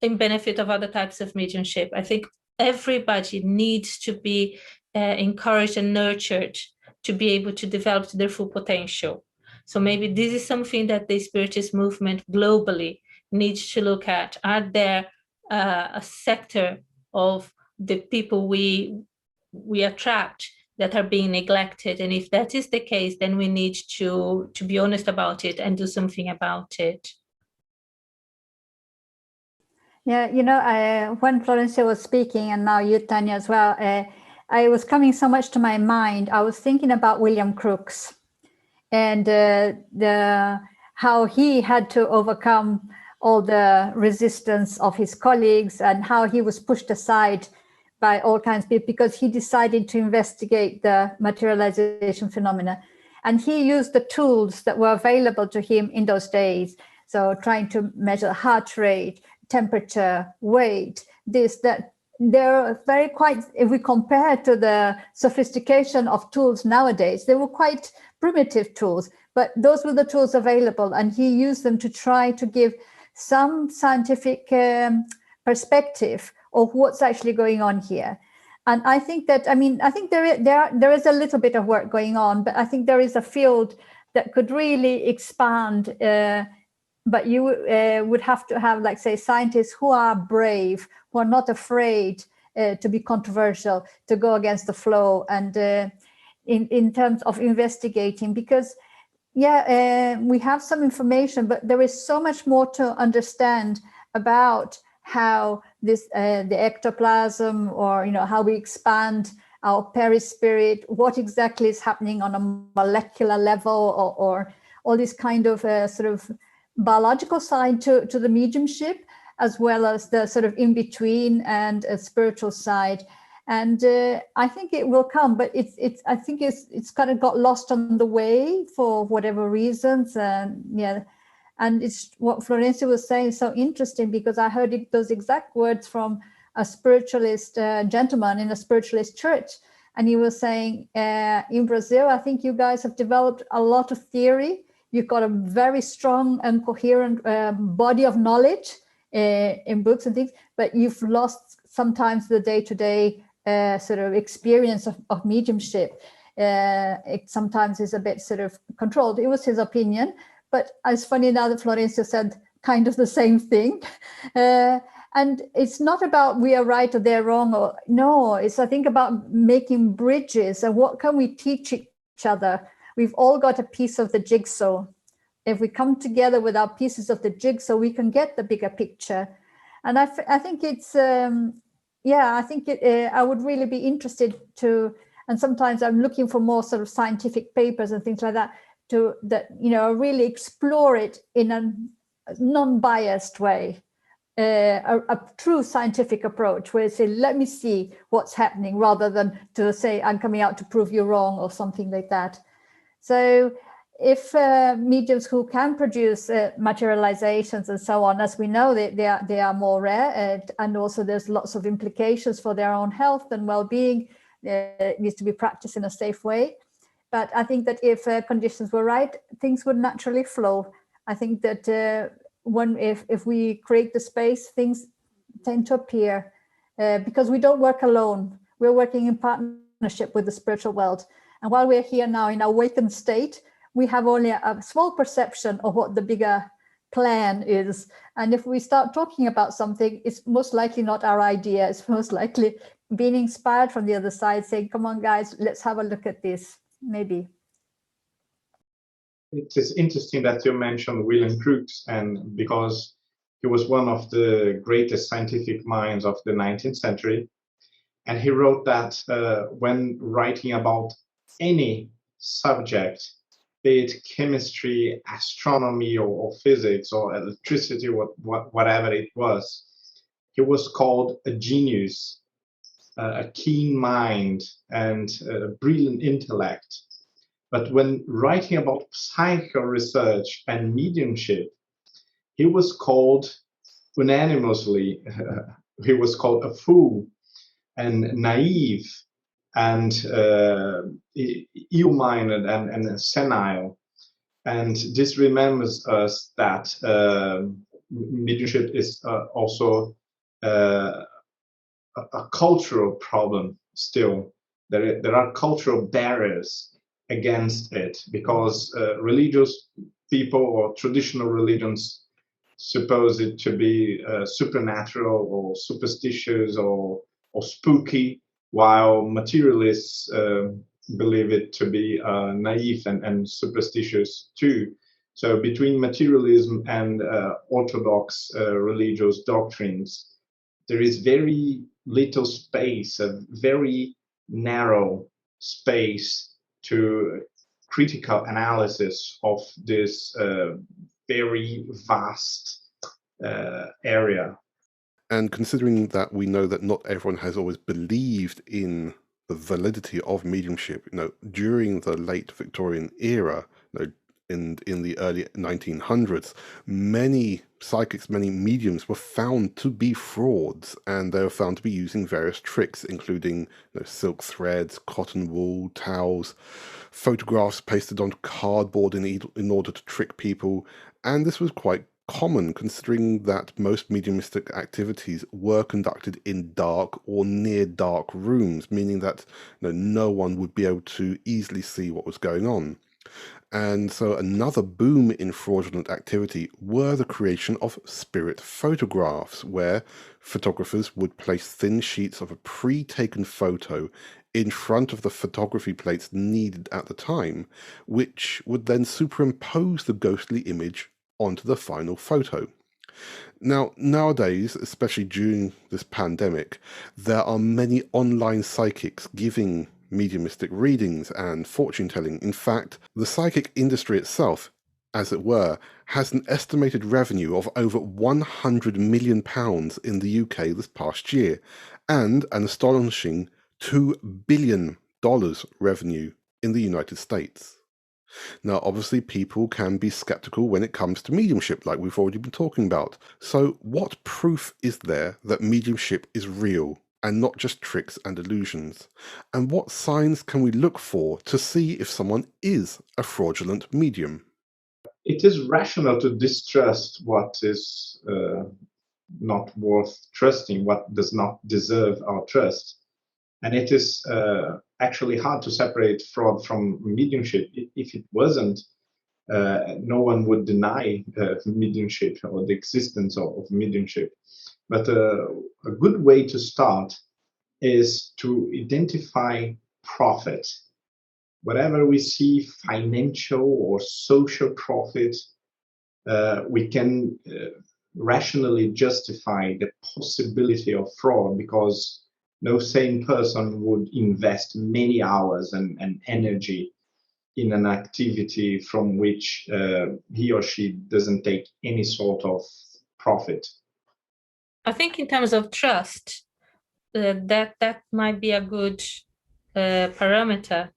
in benefit of other types of mediumship. I think everybody needs to be encouraged and nurtured to be able to develop their full potential. So maybe this is something that the Spiritist movement globally needs to look at. Are there a sector of the people we attract that are being neglected? And if that is the case, then we need to be honest about it and do something about it. Yeah, you know, when Florencio was speaking, and now you, Tania, as well, I was coming so much to my mind. I was thinking about William Crookes and how he had to overcome all the resistance of his colleagues and how he was pushed aside by all kinds of people because he decided to investigate the materialization phenomena. And he used the tools that were available to him in those days. So trying to measure heart rate, temperature, weight, this, that. They're very quite, if we compare to the sophistication of tools nowadays, they were quite primitive tools, but those were the tools available. And he used them to try to give some scientific perspective of what's actually going on here. And I think that, I mean, I think there is a little bit of work going on, but I think there is a field that could really expand. But you would have to have, like, say, scientists who are brave, who are not afraid to be controversial, to go against the flow, and in terms of investigating, because, yeah, we have some information, but there is so much more to understand about how this, the ectoplasm, or, you know, how we expand our perispirit, what exactly is happening on a molecular level, or all this kind of sort of biological side to the mediumship, as well as the sort of in-between and a spiritual side. And I think it will come, but I think it's kind of got lost on the way for whatever reasons. And yeah, and it's what Florencio was saying, so interesting, because I heard those exact words from a spiritualist gentleman in a spiritualist church. And he was saying, in Brazil, I think you guys have developed a lot of theory. You've got a very strong and coherent body of knowledge in books and things, but you've lost sometimes the day-to-day sort of experience of mediumship. It sometimes is a bit sort of controlled. It was his opinion, but it's funny now that Florencio said kind of the same thing. And it's not about we are right or they're wrong, or no, it's, I think, about making bridges and what can we teach each other. We've all got a piece of the jigsaw. If we come together with our pieces of the jigsaw, we can get the bigger picture. And I think it's, yeah, I think I would really be interested to, and sometimes I'm looking for more sort of scientific papers and things like that, you know, really explore it in a non-biased way, a true scientific approach where you say, let me see what's happening, rather than to say, I'm coming out to prove you wrong or something like that. So if mediums who can produce materializations and so on, as we know, they are more rare, and also there's lots of implications for their own health and well-being. It needs to be practiced in a safe way. But I think that if conditions were right, things would naturally flow. I think that if we create the space, things tend to appear because we don't work alone. We're working in partnership with the spiritual world. And while we're here now in awakened state, we have only a small perception of what the bigger plan is. And if we start talking about something, it's most likely not our idea. It's most likely being inspired from the other side, saying, come on, guys, let's have a look at this, maybe. It is interesting that you mentioned William Crookes, and because he was one of the greatest scientific minds of the 19th century. And he wrote that when writing about any subject, be it chemistry, astronomy, or physics, or electricity, whatever it was, he was called a genius, a keen mind, and a brilliant intellect. But when writing about psycho research and mediumship, he was called unanimously, he was called a fool and naive and ill-minded and senile. And this remembers us that mediumship is also a cultural problem still. There are cultural barriers against it, because religious people or traditional religions suppose it to be supernatural or superstitious or spooky, while materialists believe it to be naive and superstitious too. So between materialism and orthodox religious doctrines, there is very little space, a very narrow space to critical analysis of this very vast area. And considering that we know that not everyone has always believed in the validity of mediumship, during the late Victorian era, in the early 1900s, many psychics, many mediums were found to be frauds, and they were found to be using various tricks, including silk threads, cotton wool, towels, photographs pasted onto cardboard in order to trick people. And this was quite common, considering that most mediumistic activities were conducted in dark or near dark rooms, meaning that no one would be able to easily see what was going on. And so another boom in fraudulent activity were the creation of spirit photographs, where photographers would place thin sheets of a pre-taken photo in front of the photography plates needed at the time, which would then superimpose the ghostly image onto the final photo. Now, nowadays, especially during this pandemic, there are many online psychics giving mediumistic readings and fortune-telling. In fact, the psychic industry itself, as it were, has an estimated revenue of over £100 million in the UK this past year, and an astonishing $2 billion revenue in the United States. Now, obviously, people can be skeptical when it comes to mediumship, like we've already been talking about. So what proof is there that mediumship is real and not just tricks and illusions? And what signs can we look for to see if someone is a fraudulent medium? It is rational to distrust what is not worth trusting, what does not deserve our trust. And it is actually hard to separate fraud from mediumship. If it wasn't, no one would deny mediumship or the existence of mediumship. But a good way to start is to identify profit. Whatever we see financial or social profit, we can rationally justify the possibility of fraud, because no sane person would invest many hours and energy in an activity from which he or she doesn't take any sort of profit. I think in terms of trust, that might be a good parameter.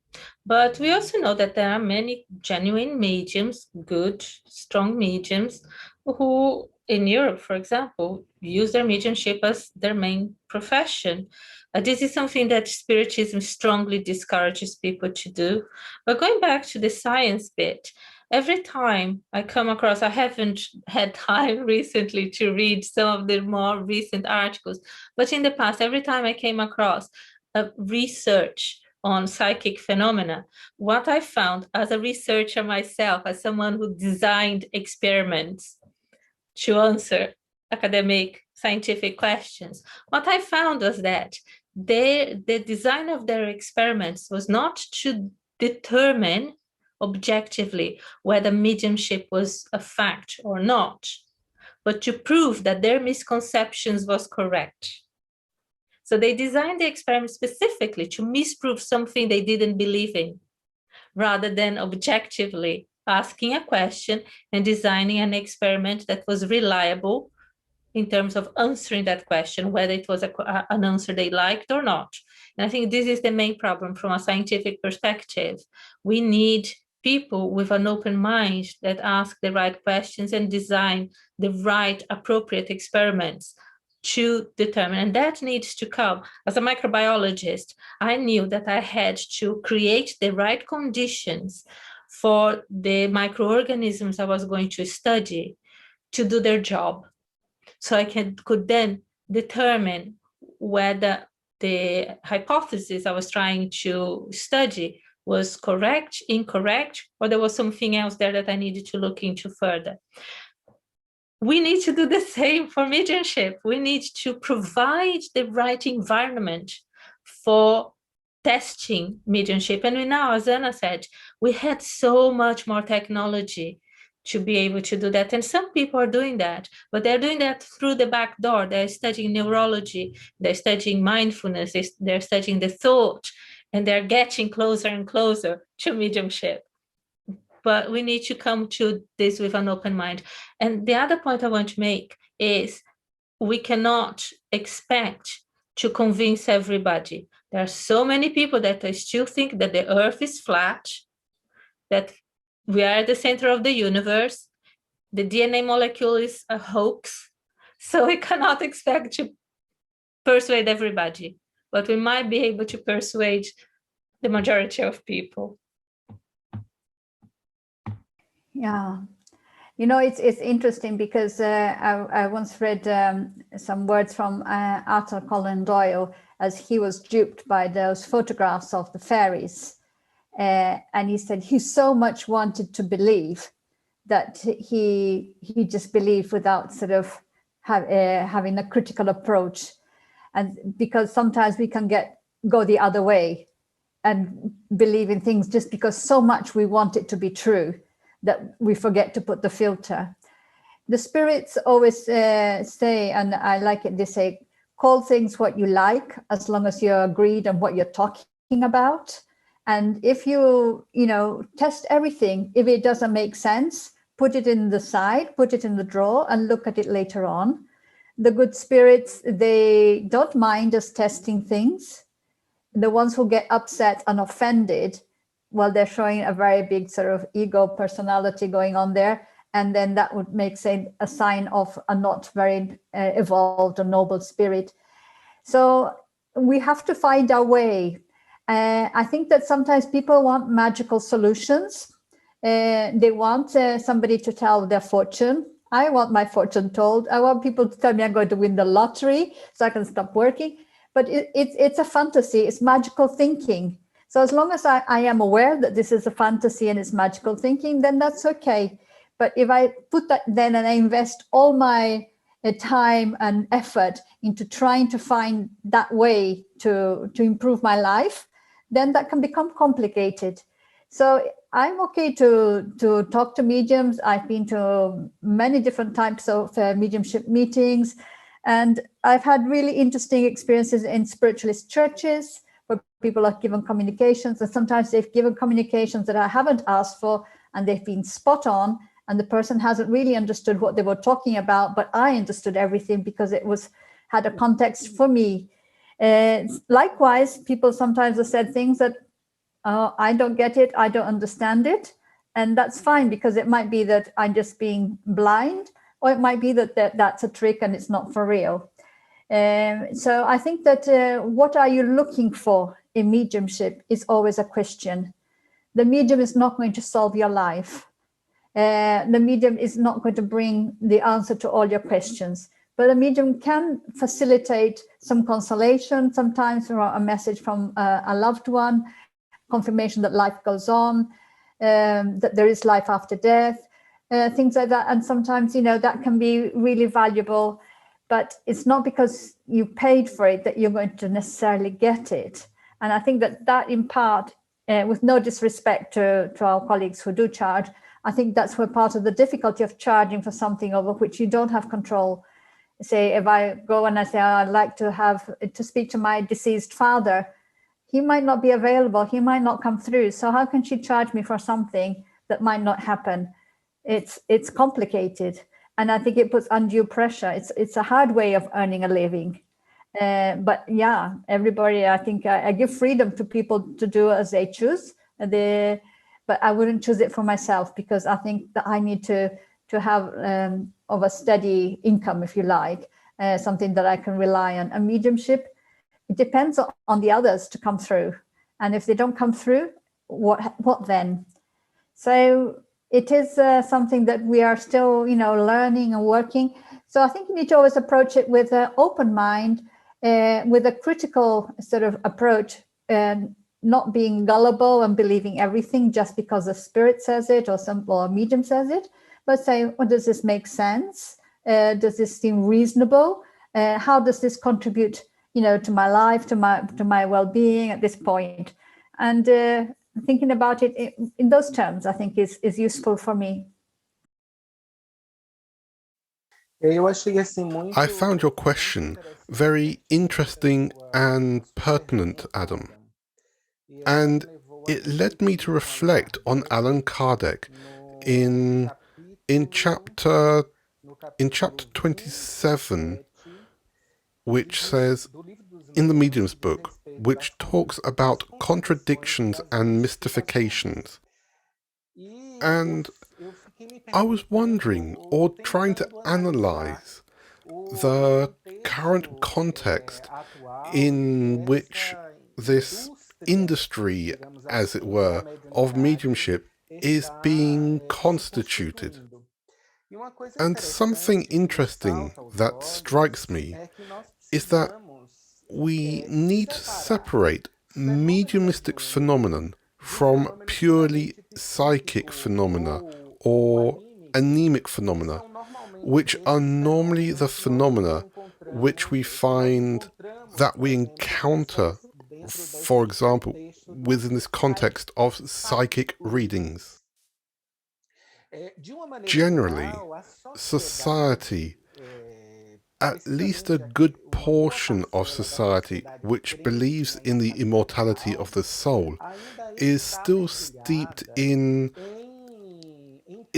But we also know that there are many genuine mediums, good, strong mediums, who in Europe, for example, use their mediumship as their main profession. This is something that Spiritism strongly discourages people to do. But going back to the science bit, every time I come across, I haven't had time recently to read some of the more recent articles, but in the past, every time I came across a research on psychic phenomena, what I found as a researcher myself, as someone who designed experiments to answer academic scientific questions, what I found was that the design of their experiments was not to determine objectively whether mediumship was a fact or not, but to prove that their misconceptions was correct. So they designed the experiment specifically to misprove something they didn't believe in, rather than objectively asking a question and designing an experiment that was reliable in terms of answering that question, whether it was an answer they liked or not. And I think this is the main problem from a scientific perspective. We need people with an open mind that ask the right questions and design the right appropriate experiments to determine, and that needs to come. As a microbiologist, I knew that I had to create the right conditions for the microorganisms I was going to study to do their job. So I could then determine whether the hypothesis I was trying to study was correct, incorrect, or there was something else there that I needed to look into further. We need to do the same for mediumship. We need to provide the right environment for testing mediumship. And we now, as Anna said, we had so much more technology to be able to do that. And some people are doing that, but they're doing that through the back door. They're studying neurology, they're studying mindfulness, they're studying the thought, and they're getting closer and closer to mediumship. But we need to come to this with an open mind. And the other point I want to make is we cannot expect to convince everybody. There are so many people that still think that the earth is flat, that we are at the center of the universe, the DNA molecule is a hoax. So we cannot expect to persuade everybody, but we might be able to persuade the majority of people. Yeah, you know, it's interesting because I once read some words from Arthur Conan Doyle as he was duped by those photographs of the fairies. And he said he so much wanted to believe that he just believed without sort of having a critical approach. And because sometimes we can go the other way and believe in things just because so much we want it to be true that we forget to put the filter. The spirits always say, and I like it, they say, call things what you like, as long as you're agreed on what you're talking about. And if you test everything, if it doesn't make sense, put it in the side, put it in the drawer and look at it later on. The good spirits, they don't mind us testing things. The ones who get upset and offended, well, they're showing a very big sort of ego personality going on there. And then that would make, say, a sign of a not very evolved or noble spirit. So we have to find our way. I think that sometimes people want magical solutions. They want somebody to tell their fortune. I want my fortune told. I want people to tell me I'm going to win the lottery so I can stop working. But it's a fantasy. It's magical thinking. So as long as I am aware that this is a fantasy and it's magical thinking, then that's okay. But if I put that then and I invest all my time and effort into trying to find that way to improve my life, then that can become complicated. So I'm okay to talk to mediums. I've been to many different types of mediumship meetings, and I've had really interesting experiences in spiritualist churches where people are given communications, and sometimes they've given communications that I haven't asked for, and they've been spot on, and the person hasn't really understood what they were talking about, but I understood everything because it had a context for me. Likewise, people sometimes have said things that I don't get it, I don't understand it, and that's fine, because it might be that I'm just being blind, or it might be that that's a trick and it's not for real. So I think that what are you looking for in mediumship is always a question. The medium is not going to solve your life. The medium is not going to bring the answer to all your questions, but a medium can facilitate some consolation, sometimes a message from a loved one, confirmation that life goes on, that there is life after death, things like that. And sometimes, that can be really valuable, but it's not because you paid for it that you're going to necessarily get it. And I think that in part, with no disrespect to our colleagues who do charge, I think that's where part of the difficulty of charging for something over which you don't have control. Say, if I go and I say, I'd like to speak to my deceased father, he might not be available, he might not come through. So how can she charge me for something that might not happen? It's complicated. And I think it puts undue pressure. It's a hard way of earning a living. But yeah, everybody, I think I give freedom to people to do as they choose. But I wouldn't choose it for myself, because I think that I need to have of a steady income, if you like, something that I can rely on. A mediumship, it depends on the others to come through. And if they don't come through, what then? So it is something that we are still, learning and working. So I think you need to always approach it with an open mind. with a critical sort of approach, not being gullible and believing everything just because a spirit says it or a medium says it, but saying, well, does this make sense? Does this seem reasonable? How does this contribute, to my life, to my well-being at this point? And thinking about it in those terms, I think is useful for me. I found your question very interesting and pertinent, Adam. And it led me to reflect on Allan Kardec in chapter 27, which says, in the Medium's book, which talks about contradictions and mystifications. And I was wondering, or trying to analyze, the current context in which this industry, as it were, of mediumship is being constituted. And something interesting that strikes me is that we need to separate mediumistic phenomenon from purely psychic phenomena or anemic phenomena, which are normally the phenomena which we find that we encounter, for example, within this context of psychic readings. Generally, society, at least a good portion of society which believes in the immortality of the soul, is still steeped in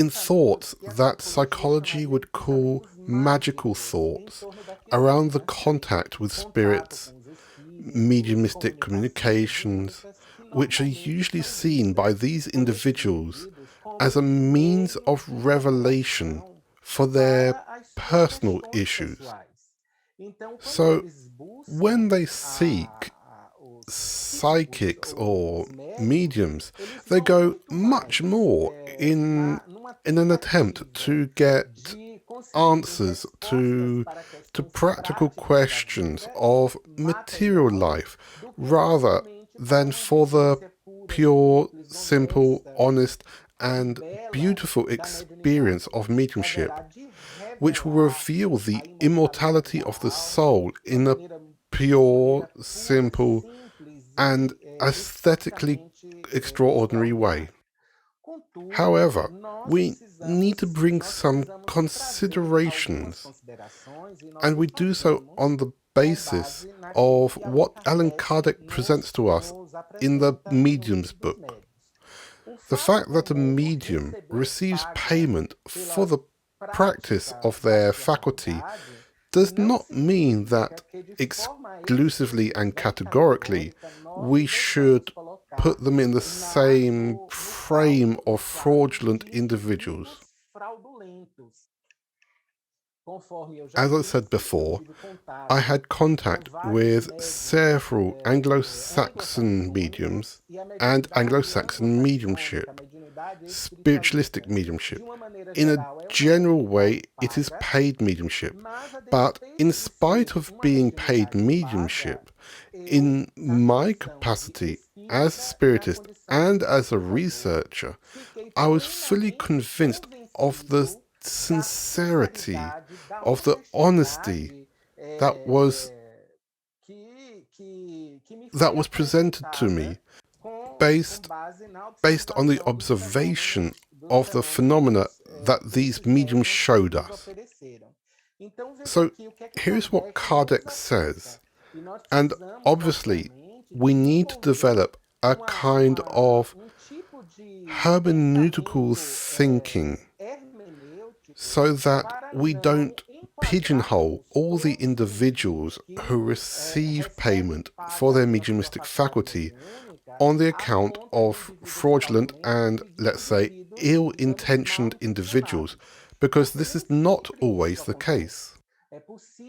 thoughts that psychology would call magical thoughts around the contact with spirits, mediumistic communications, which are usually seen by these individuals as a means of revelation for their personal issues. So, when they seek psychics or mediums, they go much more in an attempt to get answers to practical questions of material life, rather than for the pure, simple, honest, and beautiful experience of mediumship, which will reveal the immortality of the soul in a pure, simple, and aesthetically extraordinary way. However, we need to bring some considerations, and we do so on the basis of what Allan Kardec presents to us in the Medium's book. The fact that a medium receives payment for the practice of their faculty does not mean that exclusively and categorically we should put them in the same frame of fraudulent individuals. As I said before, I had contact with several Anglo-Saxon mediums and Anglo-Saxon mediumship, spiritualistic mediumship. In a general way, it is paid mediumship, but in spite of being paid mediumship, in my capacity as a spiritist and as a researcher, I was fully convinced of the sincerity, of the honesty that was presented to me based on the observation of the phenomena that these mediums showed us. So here's what Kardec says, and obviously we need to develop a kind of hermeneutical thinking so that we don't pigeonhole all the individuals who receive payment for their mediumistic faculty on the account of fraudulent and, let's say, ill-intentioned individuals, because this is not always the case.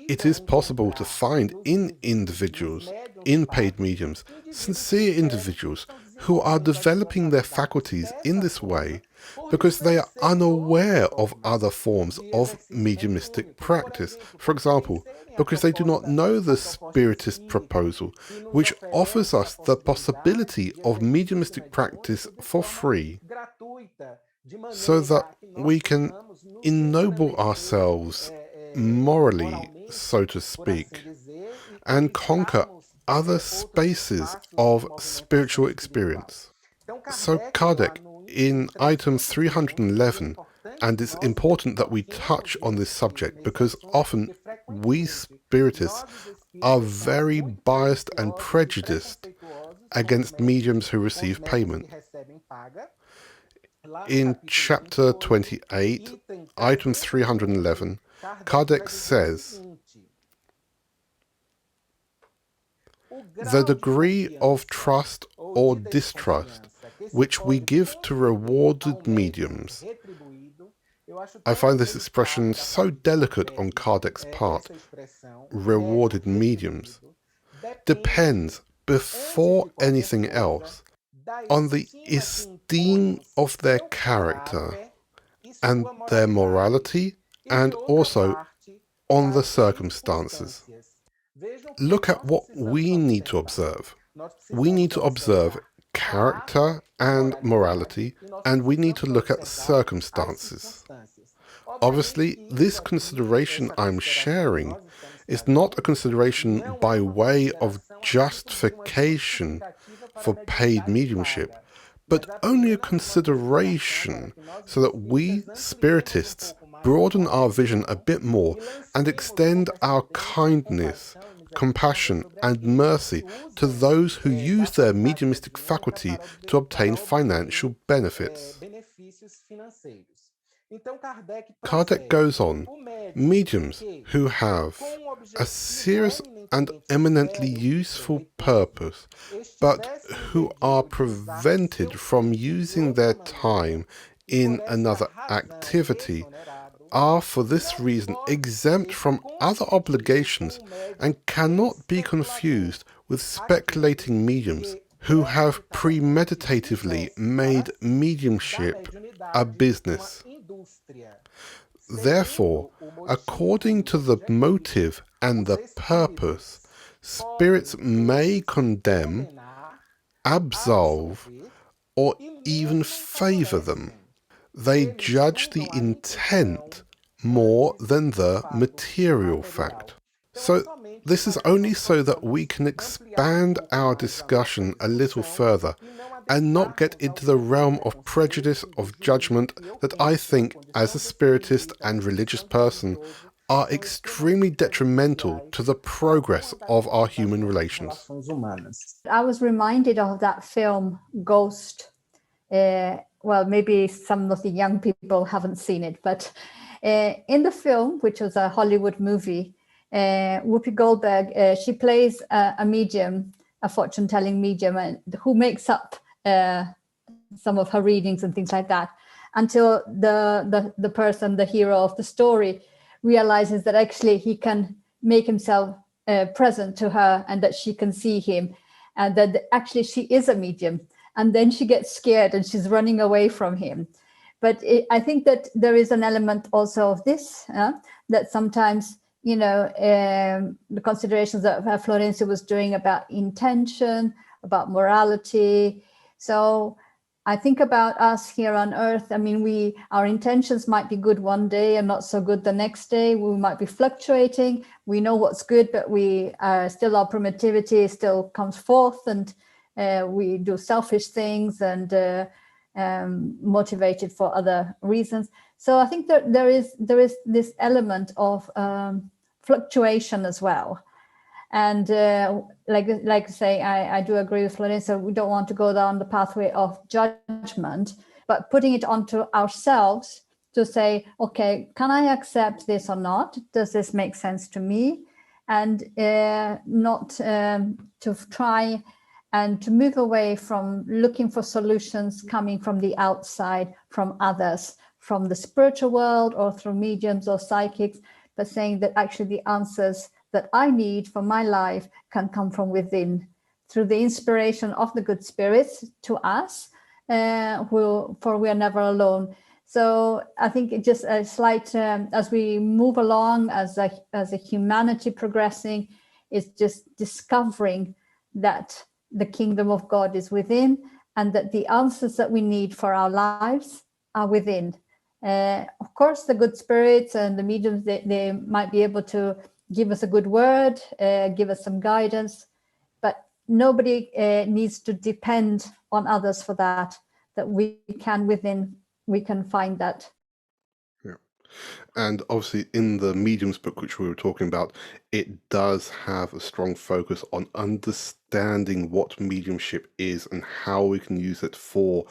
It is possible to find in individuals, in paid mediums, sincere individuals who are developing their faculties in this way because they are unaware of other forms of mediumistic practice. For example, because they do not know the Spiritist proposal, which offers us the possibility of mediumistic practice for free, so that we can ennoble ourselves morally, so to speak, and conquer other spaces of spiritual experience. So Kardec, in item 311, and it's important that we touch on this subject because often we Spiritists are very biased and prejudiced against mediums who receive payment. In chapter 28, item 311, Kardec says, the degree of trust or distrust which we give to rewarded mediums. I find this expression so delicate on Kardec's part, rewarded mediums, depends, before anything else, on the esteem of their character and their morality, and also on the circumstances. Look at what we need to observe. We need to observe character and morality, and we need to look at circumstances. Obviously, this consideration I'm sharing is not a consideration by way of justification for paid mediumship, but only a consideration so that we Spiritists broaden our vision a bit more and extend our kindness, compassion and mercy to those who use their mediumistic faculty to obtain financial benefits. Kardec goes on, mediums who have a serious and eminently useful purpose, but who are prevented from using their time in another activity, are for this reason exempt from other obligations and cannot be confused with speculating mediums who have premeditatively made mediumship a business. Therefore, according to the motive and the purpose, spirits may condemn, absolve, or even favour them. They judge the intent more than the material fact. So this is only so that we can expand our discussion a little further and not get into the realm of prejudice, of judgment, that I think, as a Spiritist and religious person, are extremely detrimental to the progress of our human relations. I was reminded of that film, Ghost. Well, maybe some of the young people haven't seen it, but in the film, which was a Hollywood movie, Whoopi Goldberg, she plays a medium, a fortune-telling medium, and who makes up some of her readings and things like that, until the person, the hero of the story, realizes that actually he can make himself present to her and that she can see him, and that actually she is a medium. And then she gets scared and she's running away from him. But I think that there is an element also of this, that sometimes, the considerations that Florencio was doing about intention, about morality. So I think about us here on earth. I mean, our intentions might be good one day and not so good the next day. We might be fluctuating. We know what's good, but still our primitivity still comes forth, and we do selfish things and motivated for other reasons. So I think that there is this element of fluctuation as well. And like I say, I do agree with Florencio. We don't want to go down the pathway of judgment, but putting it onto ourselves to say, okay, can I accept this or not? Does this make sense to me? And not to try and to move away from looking for solutions coming from the outside, from others, from the spiritual world or through mediums or psychics, but saying that actually the answers that I need for my life can come from within, through the inspiration of the good spirits to us, for we are never alone. So I think it just a slight, as we move along as a humanity progressing, is just discovering that the kingdom of God is within, and that the answers that we need for our lives are within. Of course, the good spirits and the mediums, they might be able to give us a good word, give us some guidance, but nobody needs to depend on others for that we can find that. Yeah. And obviously in the Mediums book, which we were talking about, it does have a strong focus on understanding what mediumship is and how we can use it for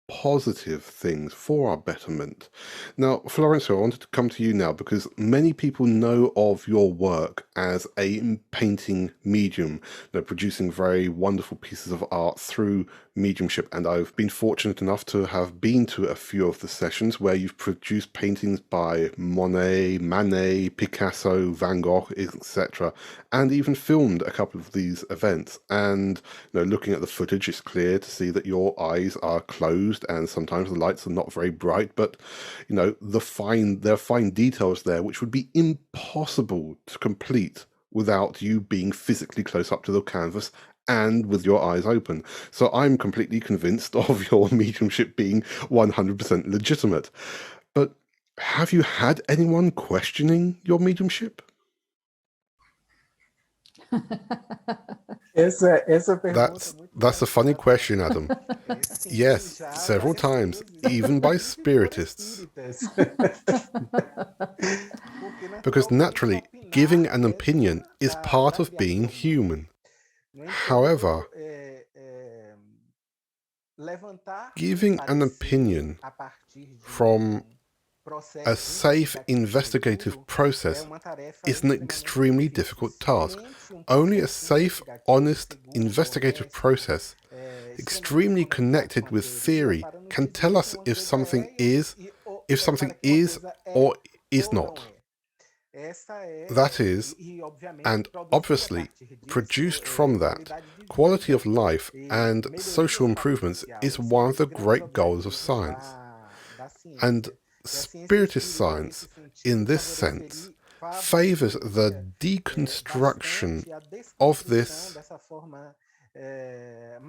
positive things, for our betterment. Now, Florencio, I wanted to come to you now because many people know of your work as a painting medium, producing very wonderful pieces of art through mediumship, and I've been fortunate enough to have been to a few of the sessions where you've produced paintings by Monet, Manet, Picasso, Van Gogh, etc., and even filmed a couple of these events. And looking at the footage, it's clear to see that your eyes are closed and sometimes the lights are not very bright, but there are fine details there which would be impossible to complete without you being physically close up to the canvas and with your eyes open. So I'm completely convinced of your mediumship being 100% legitimate. But have you had anyone questioning your mediumship? That's a funny question, Adam. Yes, several times, even by Spiritists. Because naturally, giving an opinion is part of being human. However, giving an opinion from a safe investigative process is an extremely difficult task. Only a safe, honest investigative process, extremely connected with theory, can tell us if something is or is not. That is, and obviously, produced from that, quality of life and social improvements is one of the great goals of science. And Spiritist science, in this sense, favors the deconstruction of this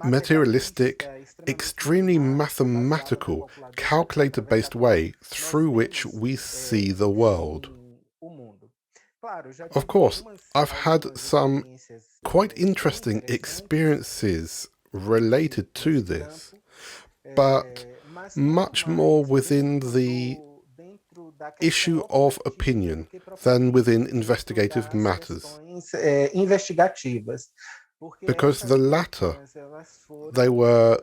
materialistic, extremely mathematical, calculator-based way through which we see the world. Of course, I've had some quite interesting experiences related to this, but much more within the issue of opinion than within investigative matters. Because the latter, they were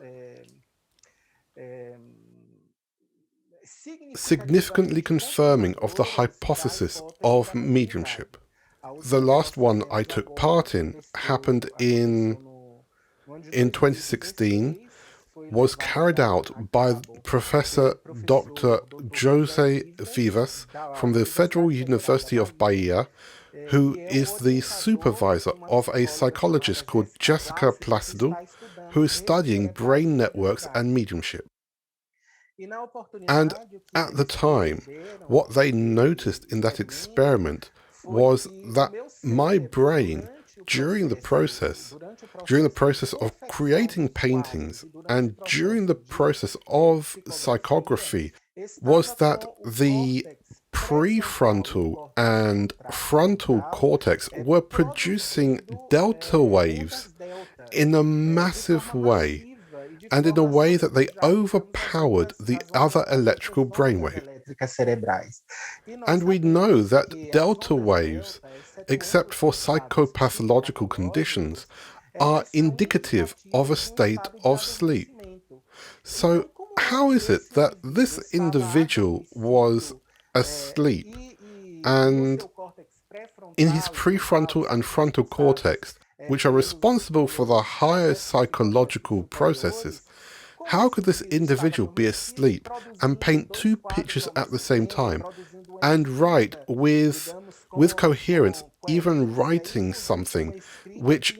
significantly confirming of the hypothesis of mediumship. The last one I took part in happened in 2016, was carried out by Professor Dr. Jose Vivas from the Federal University of Bahia, who is the supervisor of a psychologist called Jessica Placido, who is studying brain networks and mediumship. And at the time, what they noticed in that experiment was that my brain, during the process of creating paintings and during the process of psychography, was that the prefrontal and frontal cortex were producing delta waves in a massive way, and in a way that they overpowered the other electrical brainwave. And we know that delta waves, except for psychopathological conditions, are indicative of a state of sleep. So how is it that this individual was asleep and in his prefrontal and frontal cortex, which are responsible for the higher psychological processes, how could this individual be asleep and paint two pictures at the same time and write with coherence, even writing something which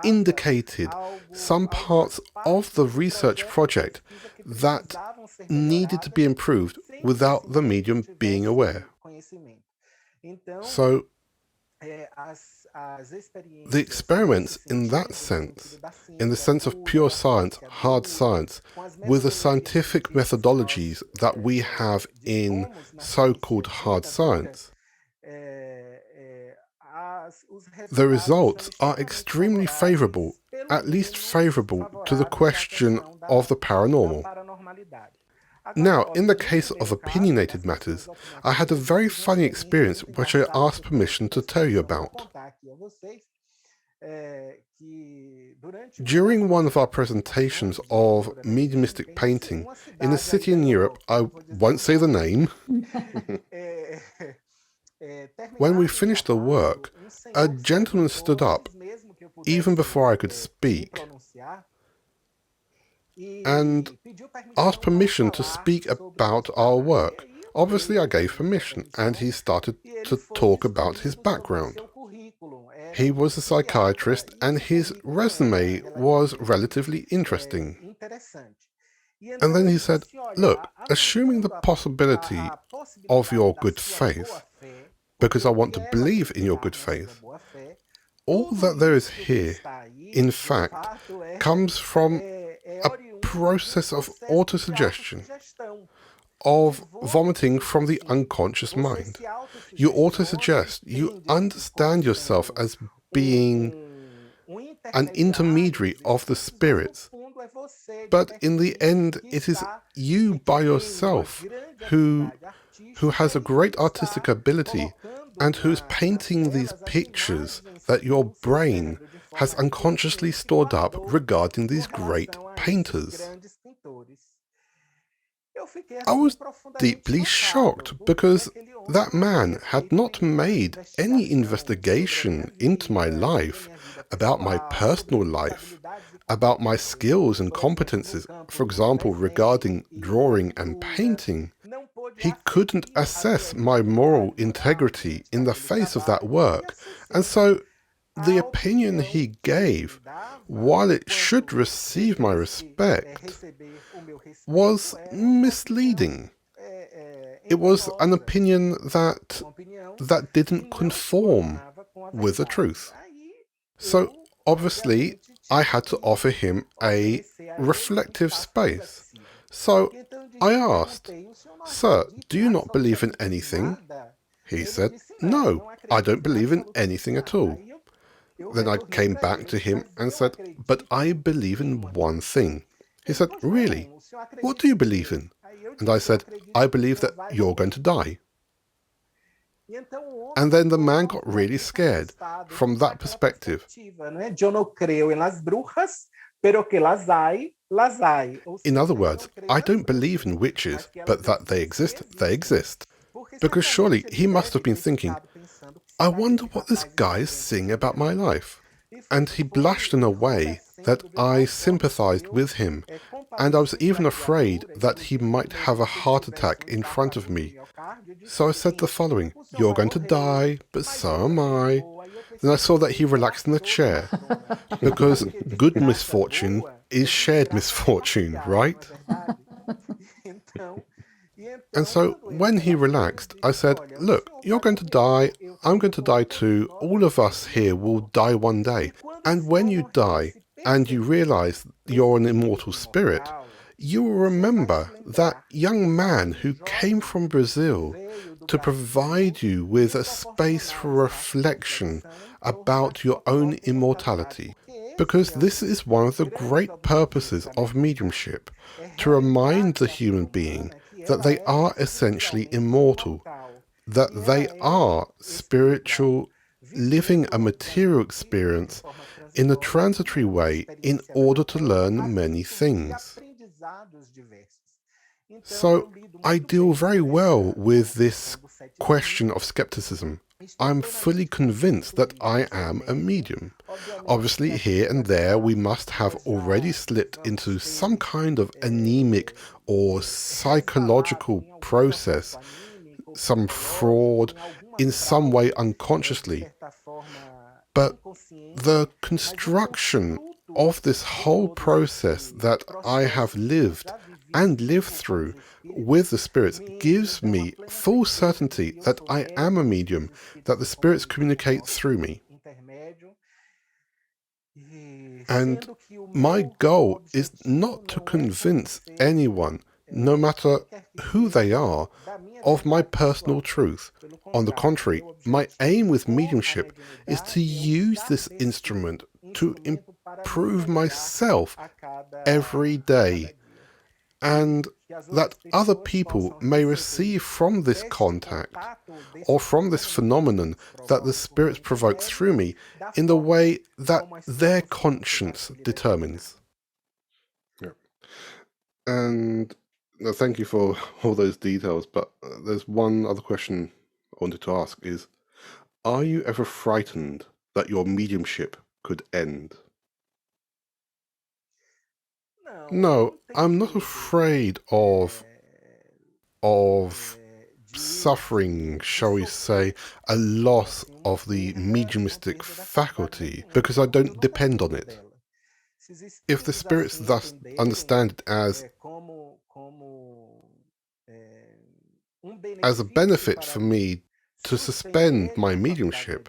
indicated some parts of the research project that needed to be improved without the medium being aware. So the experiments in that sense, in the sense of pure science, hard science, with the scientific methodologies that we have in so-called hard science, the results are extremely favorable, at least favorable to the question of the paranormal. Now, in the case of opinionated matters, I had a very funny experience which I asked permission to tell you about. During one of our presentations of mediumistic painting in a city in Europe, I won't say the name, when we finished the work, a gentleman stood up, even before I could speak, and asked permission to speak about our work. Obviously, I gave permission, and he started to talk about his background. He was a psychiatrist, and his resume was relatively interesting. And then he said, look, assuming the possibility of your good faith, because I want to believe in your good faith, all that there is here, in fact, comes from a process of autosuggestion, of vomiting from the unconscious mind. You autosuggest, you understand yourself as being an intermediary of the spirits, but in the end it is you by yourself who has a great artistic ability and who's painting these pictures that your brain has unconsciously stored up regarding these great painters. I was deeply shocked because that man had not made any investigation into my life, about my personal life, about my skills and competences, for example, regarding drawing and painting. He couldn't assess my moral integrity in the face of that work, and so the opinion he gave, while it should receive my respect, was misleading. It was an opinion that didn't conform with the truth. So obviously I had to offer him a reflective space. So I asked, "Sir, do you not believe in anything?" He said, "No, I don't believe in anything at all." Then I came back to him and said, "But I believe in one thing." He said, "Really? What do you believe in?" And I said, "I believe that you're going to die." And then the man got really scared from that perspective. In other words, I don't believe in witches, but that they exist, they exist. Because surely he must have been thinking, I wonder what this guy is saying about my life. And he blushed in a way that I sympathized with him, and I was even afraid that he might have a heart attack in front of me. So I said the following, "You're going to die, but so am I." Then I saw that he relaxed in the chair, because good misfortune is shared misfortune, right? And so when he relaxed, I said, "Look, you're going to die, I'm going to die too, all of us here will die one day. And when you die, and you realize you're an immortal spirit, you will remember that young man who came from Brazil to provide you with a space for reflection about your own immortality. Because this is one of the great purposes of mediumship, to remind the human being that they are essentially immortal, that they are spiritual, living a material experience in a transitory way in order to learn many things." So I deal very well with this question of skepticism. I'm fully convinced that I am a medium. Obviously, here and there we must have already slipped into some kind of anemic or psychological process, some fraud, in some way unconsciously. But the construction of this whole process that I have lived and live through with the spirits gives me full certainty that I am a medium, that the spirits communicate through me. And my goal is not to convince anyone, no matter who they are, of my personal truth. On the contrary, my aim with mediumship is to use this instrument to improve myself every day, and that other people may receive from this contact or from this phenomenon that the spirits provoke through me in the way that their conscience determines. Yeah. And thank you for all those details, but there's one other question I wanted to ask is, are you ever frightened that your mediumship could end? No, I'm not afraid of suffering, shall we say, a loss of the mediumistic faculty, because I don't depend on it. If the spirits thus understand it as a benefit for me to suspend my mediumship,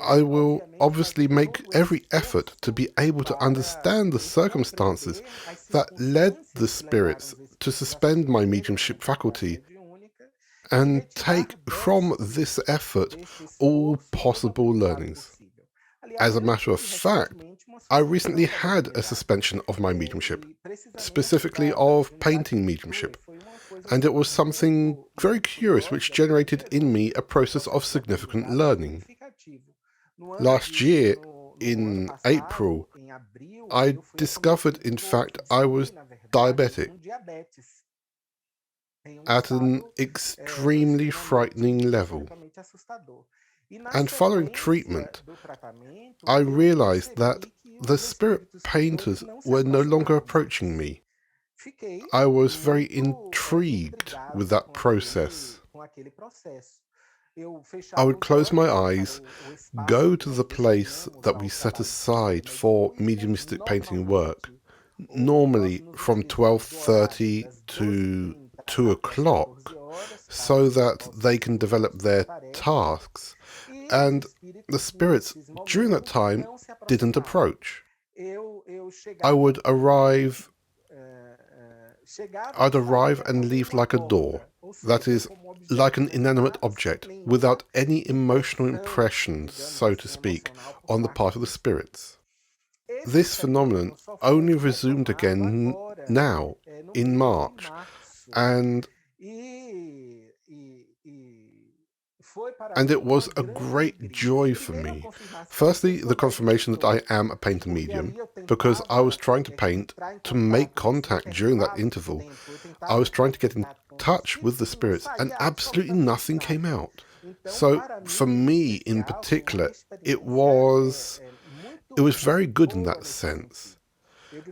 I will obviously make every effort to be able to understand the circumstances that led the spirits to suspend my mediumship faculty and take from this effort all possible learnings. As a matter of fact, I recently had a suspension of my mediumship, specifically of painting mediumship, and it was something very curious which generated in me a process of significant learning. Last year, in April, I discovered, in fact, I was diabetic at an extremely frightening level. And following treatment, I realized that the spirit painters were no longer approaching me. I was very intrigued with that process. I would close my eyes, go to the place that we set aside for mediumistic painting work, normally from 12:30 to 2 o'clock, so that they can develop their tasks, and the spirits during that time didn't approach. I'd arrive and leave like a door, that is, like an inanimate object, without any emotional impressions, so to speak, on the part of the spirits. This phenomenon only resumed again now, in March, and it was a great joy for me. Firstly, the confirmation that I am a painter medium, because I was trying to paint to make contact during that interval. I was trying to get in touch with the spirits, and absolutely nothing came out. So for me in particular, it was very good in that sense.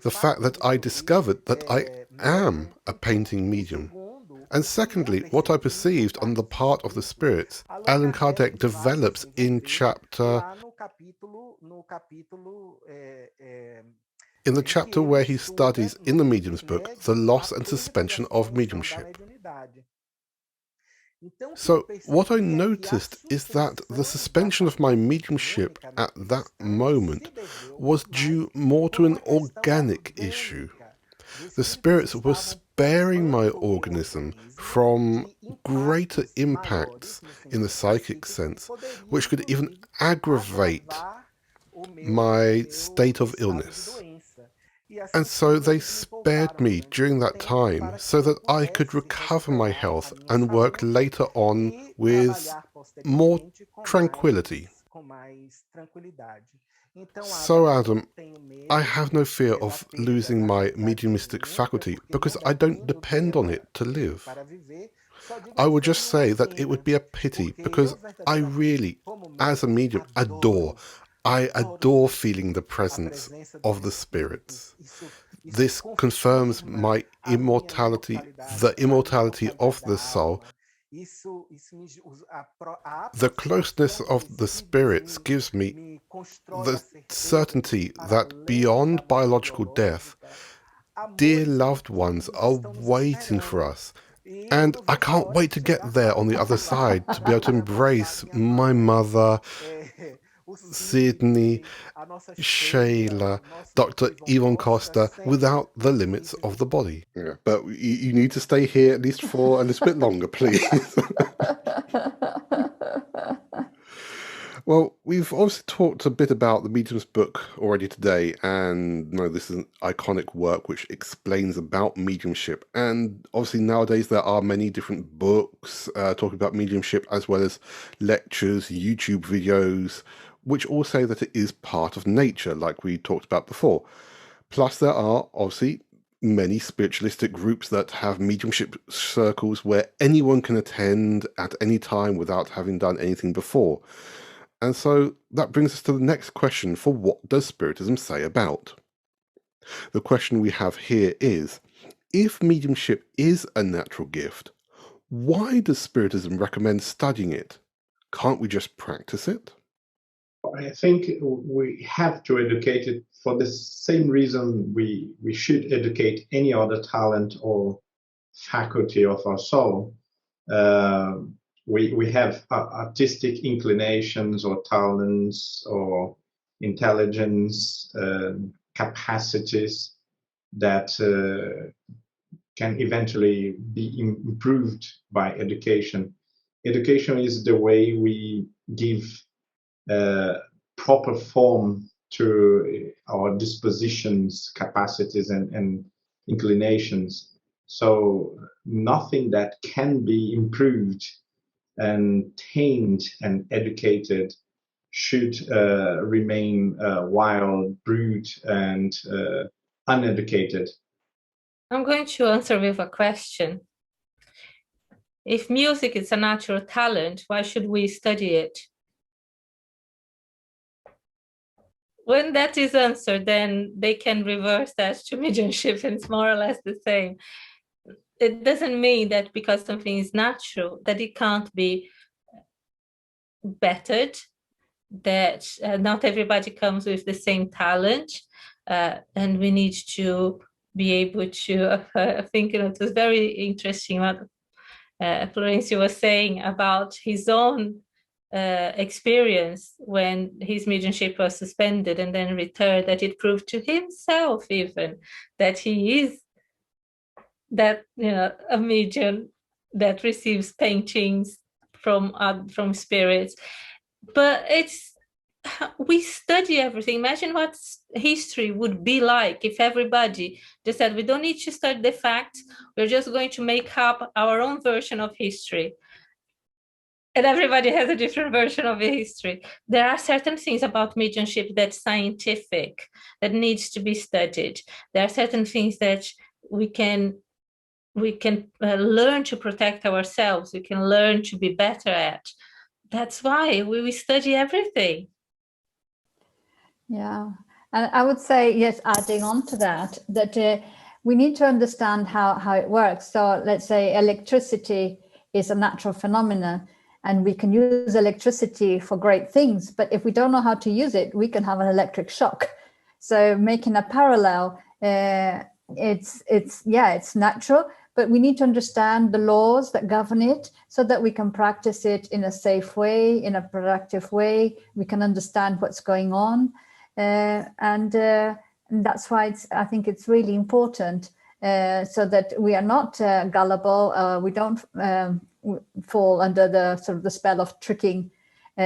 The fact that I discovered that I am a painting medium. And secondly, what I perceived on the part of the spirits, Allan Kardec develops in the chapter where he studies in the Medium's book the loss and suspension of mediumship. So what I noticed is that the suspension of my mediumship at that moment was due more to an organic issue. The spirits were sparing my organism from greater impacts in the psychic sense, which could even aggravate my state of illness. And so they spared me during that time so that I could recover my health and work later on with more tranquility. So, Adam, I have no fear of losing my mediumistic faculty because I don't depend on it to live. I would just say that it would be a pity because I really, as a medium, I adore feeling the presence of the spirits. This confirms my immortality, the immortality of the soul, The closeness of the spirits gives me the certainty that beyond biological death, dear loved ones are waiting for us. And I can't wait to get there on the other side, to be able to embrace my mother, Sydney, Sheila, Dr. Yvonne Costa, without the limits of the body. Yeah, but you need to stay here at least for a little bit longer, please. Well, we've obviously talked a bit about the Medium's book already today, and this is an iconic work which explains about mediumship. And obviously nowadays there are many different books talking about mediumship, as well as lectures, YouTube videos, which all say that it is part of nature, like we talked about before. Plus there are obviously many spiritualistic groups that have mediumship circles where anyone can attend at any time without having done anything before. And so that brings us to the next question for what does Spiritism say about? The question we have here is, if mediumship is a natural gift, why does Spiritism recommend studying it? Can't we just practice it? I think we have to educate it for the same reason we should educate any other talent or faculty of our soul. We have artistic inclinations or talents or intelligence, capacities that can eventually be improved by education. Education is the way we give proper form to our dispositions, capacities, and inclinations. So nothing that can be improved and tamed and educated should remain wild, brute, and uneducated. I'm going to answer with a question. If music is a natural talent, why should we study it? When that is answered, then they can reverse that to mediumship, and it's more or less the same. It doesn't mean that because something is natural, that it can't be bettered, that not everybody comes with the same talent, and we need to be able to, I think it was very interesting what Florencio was saying about his own experience when his mediumship was suspended and then returned, that it proved to himself even that he is that a medium that receives paintings from spirits. But we study everything. Imagine what history would be like if everybody just said, we don't need to study the facts, we're just going to make up our own version of history. And everybody has a different version of history. There are certain things about mediumship that's scientific, that needs to be studied. There are certain things that we can learn to protect ourselves. We can learn to be better at. That's why we study everything. Yeah, and I would say, yes, adding on to that we need to understand how it works. So let's say electricity is a natural phenomenon, and we can use electricity for great things, but if we don't know how to use it, we can have an electric shock. So making a parallel, it's natural, but we need to understand the laws that govern it so that we can practice it in a safe way, in a productive way. We can understand what's going on. And that's why I think it's really important so that we are not gullible. We don't fall under the sort of the spell of tricking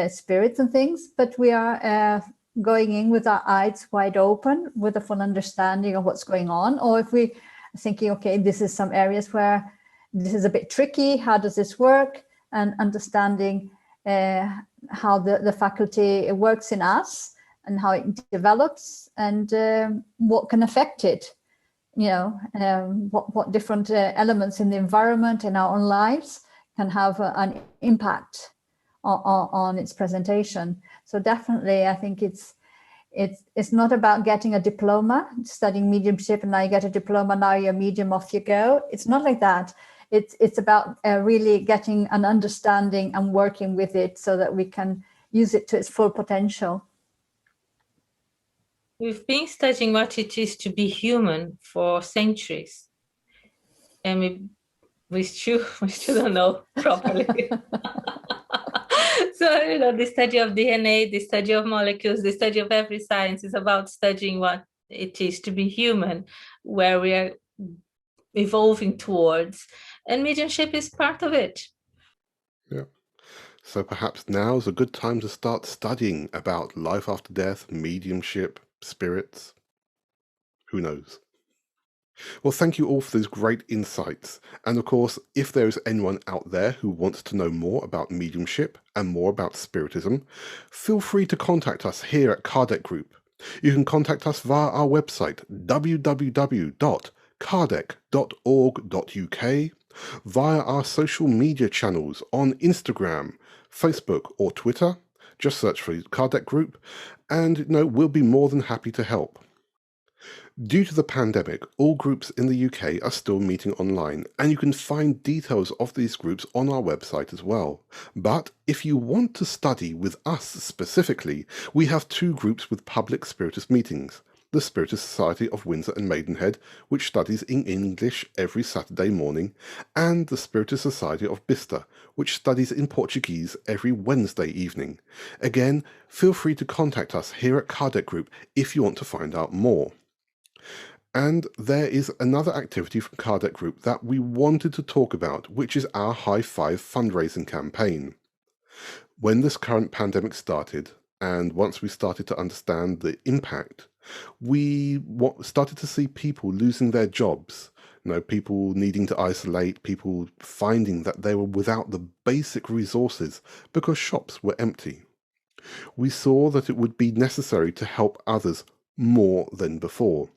spirits and things, but we are going in with our eyes wide open, with a full understanding of what's going on. Or if we are thinking, okay, this is some areas where this is a bit tricky, how does this work? And understanding how the faculty works in us and how it develops and what can affect it. What different elements in the environment in our own lives can have an impact on its presentation. So definitely, I think it's not about getting a diploma, studying mediumship, and now you get a diploma, now you're a medium, off you go. It's not like that. it's about really getting an understanding and working with it so that we can use it to its full potential. We've been studying what it is to be human for centuries, and we still don't know properly. So, you know, the study of DNA, the study of molecules, the study of every science is about studying what it is to be human, where we are evolving towards, and mediumship is part of it. Yeah. So perhaps now's a good time to start studying about life after death, mediumship, spirits. Who knows? Well, thank you all for those great insights. And of course, if there is anyone out there who wants to know more about mediumship and more about spiritism, feel free to contact us here at Kardec Group. You can contact us via our website, www.kardec.org.uk, via our social media channels on Instagram, Facebook or Twitter. Just search for Kardec Group, and we'll be more than happy to help. Due to the pandemic, all groups in the UK are still meeting online, and you can find details of these groups on our website as well. But if you want to study with us specifically, we have two groups with public Spiritist meetings. The Spiritist Society of Windsor and Maidenhead, which studies in English every Saturday morning, and the Spiritist Society of Bicester, which studies in Portuguese every Wednesday evening. Again, feel free to contact us here at Kardec Group if you want to find out more. And there is another activity from Kardec Group that we wanted to talk about, which is our High Five fundraising campaign. When this current pandemic started, and once we started to understand the impact, we started to see people losing their jobs, people needing to isolate, people finding that they were without the basic resources because shops were empty. We saw that it would be necessary to help others more than before.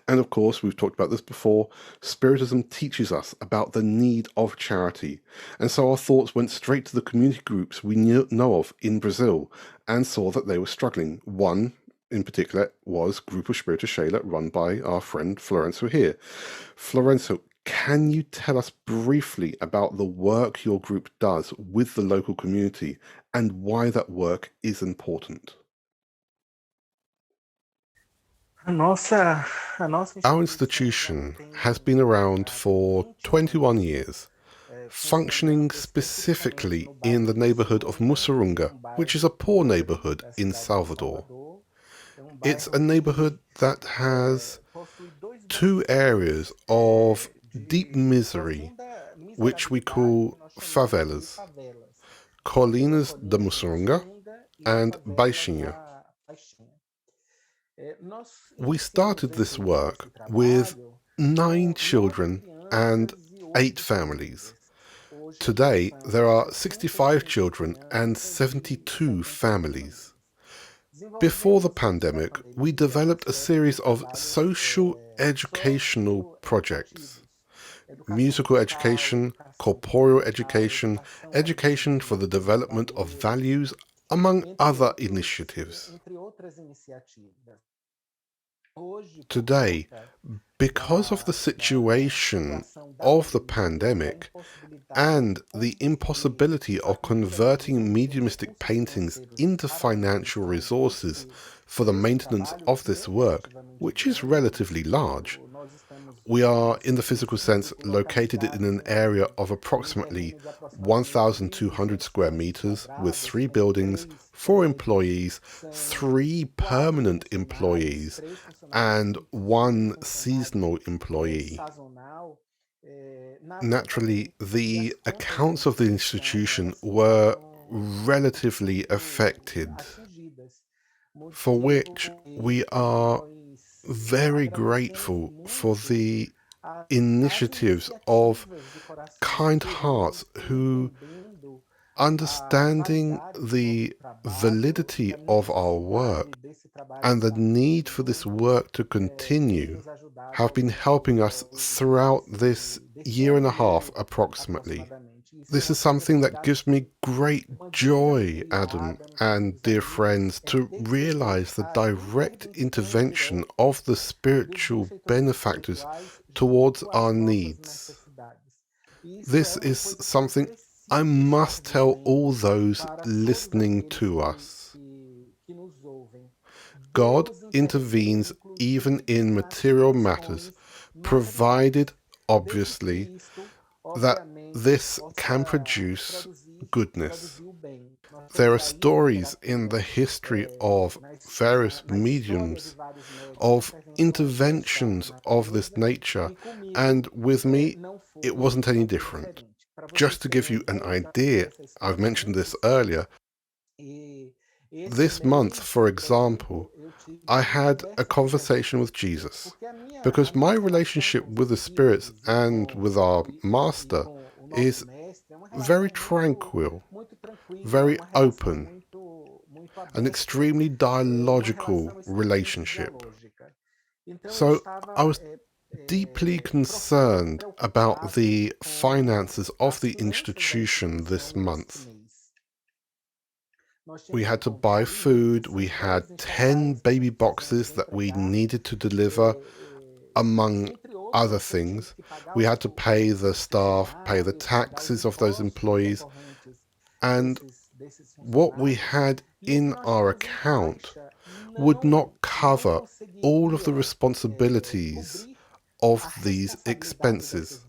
And of course, we've talked about this before, Spiritism teaches us about the need of charity. And so our thoughts went straight to the community groups we know of in Brazil and saw that they were struggling. One in particular was Grupo Espirita Scheilla, run by our friend Florencio here. Florencio, can you tell us briefly about the work your group does with the local community and why that work is important? Our institution has been around for 21 years, functioning specifically in the neighborhood of Mussurunga, which is a poor neighborhood in Salvador. It's a neighborhood that has two areas of deep misery, which we call favelas, Colinas de Mussurunga and Baixinha. We started this work with 9 children and 8 families. Today, there are 65 children and 72 families. Before the pandemic, we developed a series of social educational projects. Musical education, corporeal education, education for the development of values, among other initiatives. Today, because of the situation of the pandemic and the impossibility of converting mediumistic paintings into financial resources for the maintenance of this work, which is relatively large, we are, in the physical sense, located in an area of approximately 1,200 square meters with 3 buildings, 4 employees, 3 permanent employees, and 1 seasonal employee. Naturally, the accounts of the institution were relatively affected, for which we are very grateful for the initiatives of kind hearts who, understanding the validity of our work and the need for this work to continue, have been helping us throughout this year and a half approximately. This is something that gives me great joy, Adam and dear friends, to realize the direct intervention of the spiritual benefactors towards our needs. This is something I must tell all those listening to us. God intervenes even in material matters, provided, obviously, that this can produce goodness. There are stories in the history of various mediums of interventions of this nature, and with me, it wasn't any different. Just to give you an idea, I've mentioned this earlier, this month, for example, I had a conversation with Jesus, because my relationship with the spirits and with our master is very tranquil, very open, an extremely dialogical relationship. So I was deeply concerned about the finances of the institution this month. We had to buy food, we had 10 baby boxes that we needed to deliver, among other things. We had to pay the staff, pay the taxes of those employees, and what we had in our account would not cover all of the responsibilities of these expenses.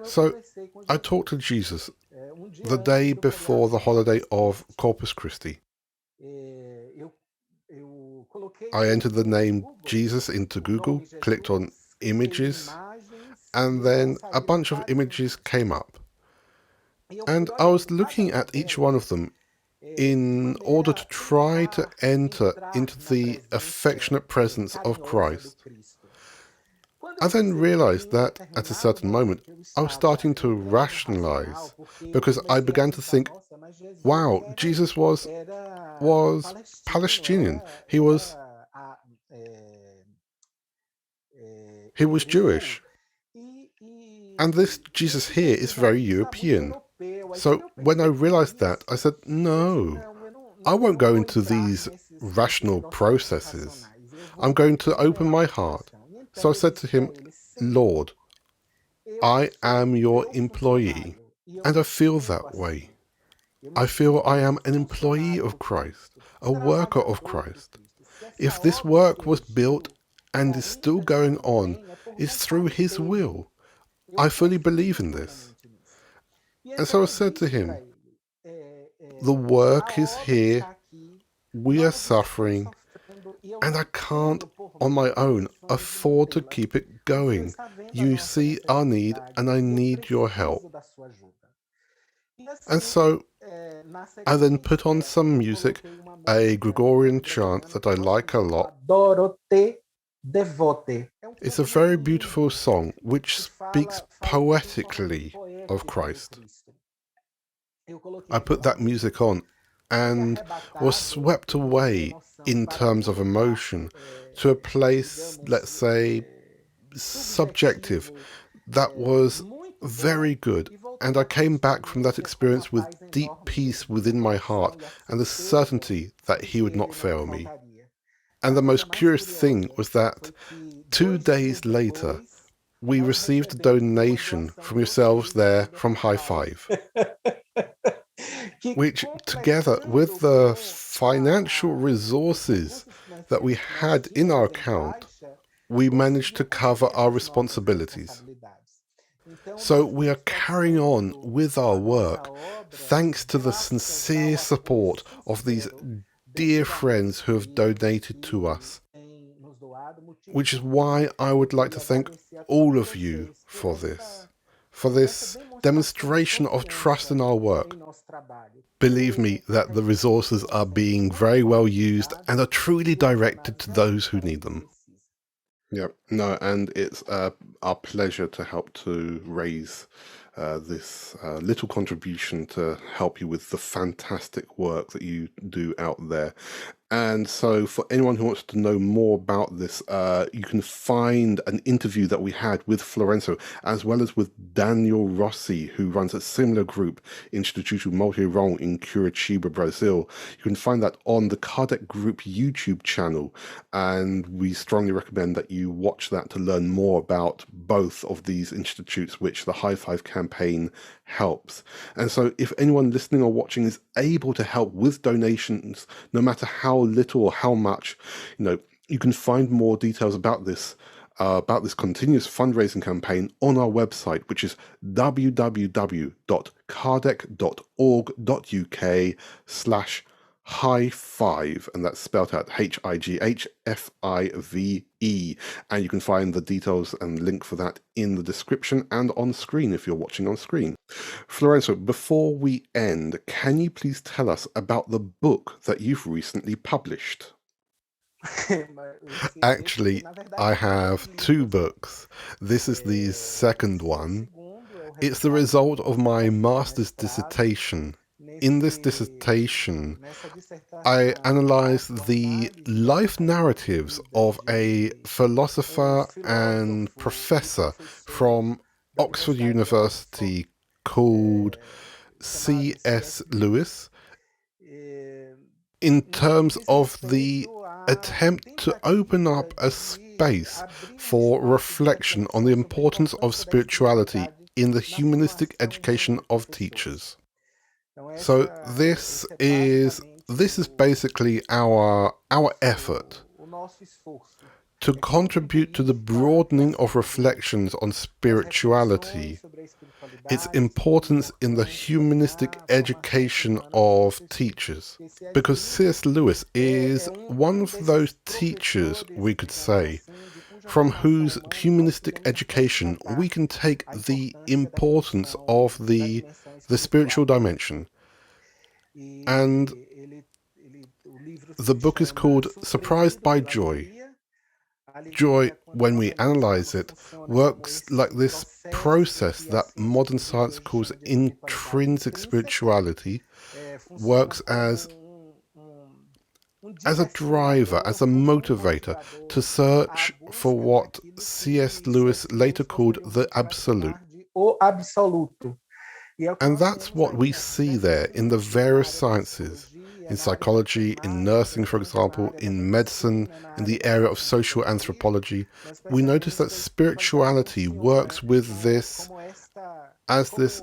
So I talked to Jesus the day before the holiday of Corpus Christi. I entered the name Jesus into Google, clicked on images, and then a bunch of images came up. And I was looking at each one of them in order to try to enter into the affectionate presence of Christ. I then realized that at a certain moment, I was starting to rationalize, because I began to think, wow, Jesus was Palestinian. He was Jewish. And this Jesus here is very European. So when I realized that, I said, no, I won't go into these rational processes. I'm going to open my heart. So I said to him, Lord, I am your employee, and I feel that way. I feel I am an employee of Christ, a worker of Christ. If this work was built and is still going on, it's through his will. I fully believe in this. And so I said to him, the work is here, we are suffering, and I can't, on my own, afford to keep it going. You see our need, and I need your help. And so I then put on some music, a Gregorian chant that I like a lot. It's a very beautiful song which speaks poetically of Christ. I put that music on and was swept away in terms of emotion to a place, let's say, subjective, that was very good. And I came back from that experience with deep peace within my heart and the certainty that he would not fail me. And the most curious thing was that 2 days later, we received a donation from yourselves there from High Five, which, together with the financial resources that we had in our account, we managed to cover our responsibilities. So we are carrying on with our work thanks to the sincere support of these dear friends who have donated to us, which is why I would like to thank all of you for this demonstration of trust in our work. Believe me that the resources are being very well used and are truly directed to those who need them. Yep, no, and it's our pleasure to help to raise this little contribution to help you with the fantastic work that you do out there. And so for anyone who wants to know more about this, you can find an interview that we had with Florencio, as well as with Daniel Rossi, who runs a similar group, Instituto Multirão in Curitiba, Brazil. You can find that on the Kardec Group YouTube channel, and we strongly recommend that you watch that to learn more about both of these institutes, which the High Five campaign helps. And so if anyone listening or watching is able to help with donations, no matter how little or how much, you can find more details about this continuous fundraising campaign on our website, which is www.kardec.org.uk/high5, and that's spelled out HIGHFIVE. And you can find the details and link for that in the description and on screen if you're watching on screen. Florencio, before we end, can you please tell us about the book that you've recently published? Actually, I have two books. This is the second one. It's the result of my master's dissertation. In this dissertation, I analysed the life narratives of a philosopher and professor from Oxford University called C.S. Lewis, in terms of the attempt to open up a space for reflection on the importance of spirituality in the humanistic education of teachers. So this is basically our effort to contribute to the broadening of reflections on spirituality, its importance in the humanistic education of teachers. Because C.S. Lewis is one of those teachers, we could say, from whose humanistic education we can take the importance of the spiritual dimension. And the book is called Surprised by Joy. Joy, when we analyze it, works like this process that modern science calls intrinsic spirituality, works as a driver, as a motivator to search for what C.S. Lewis later called the absolute. And that's what we see there in the various sciences, in psychology, in nursing, for example, in medicine, in the area of social anthropology. We notice that spirituality works with this as this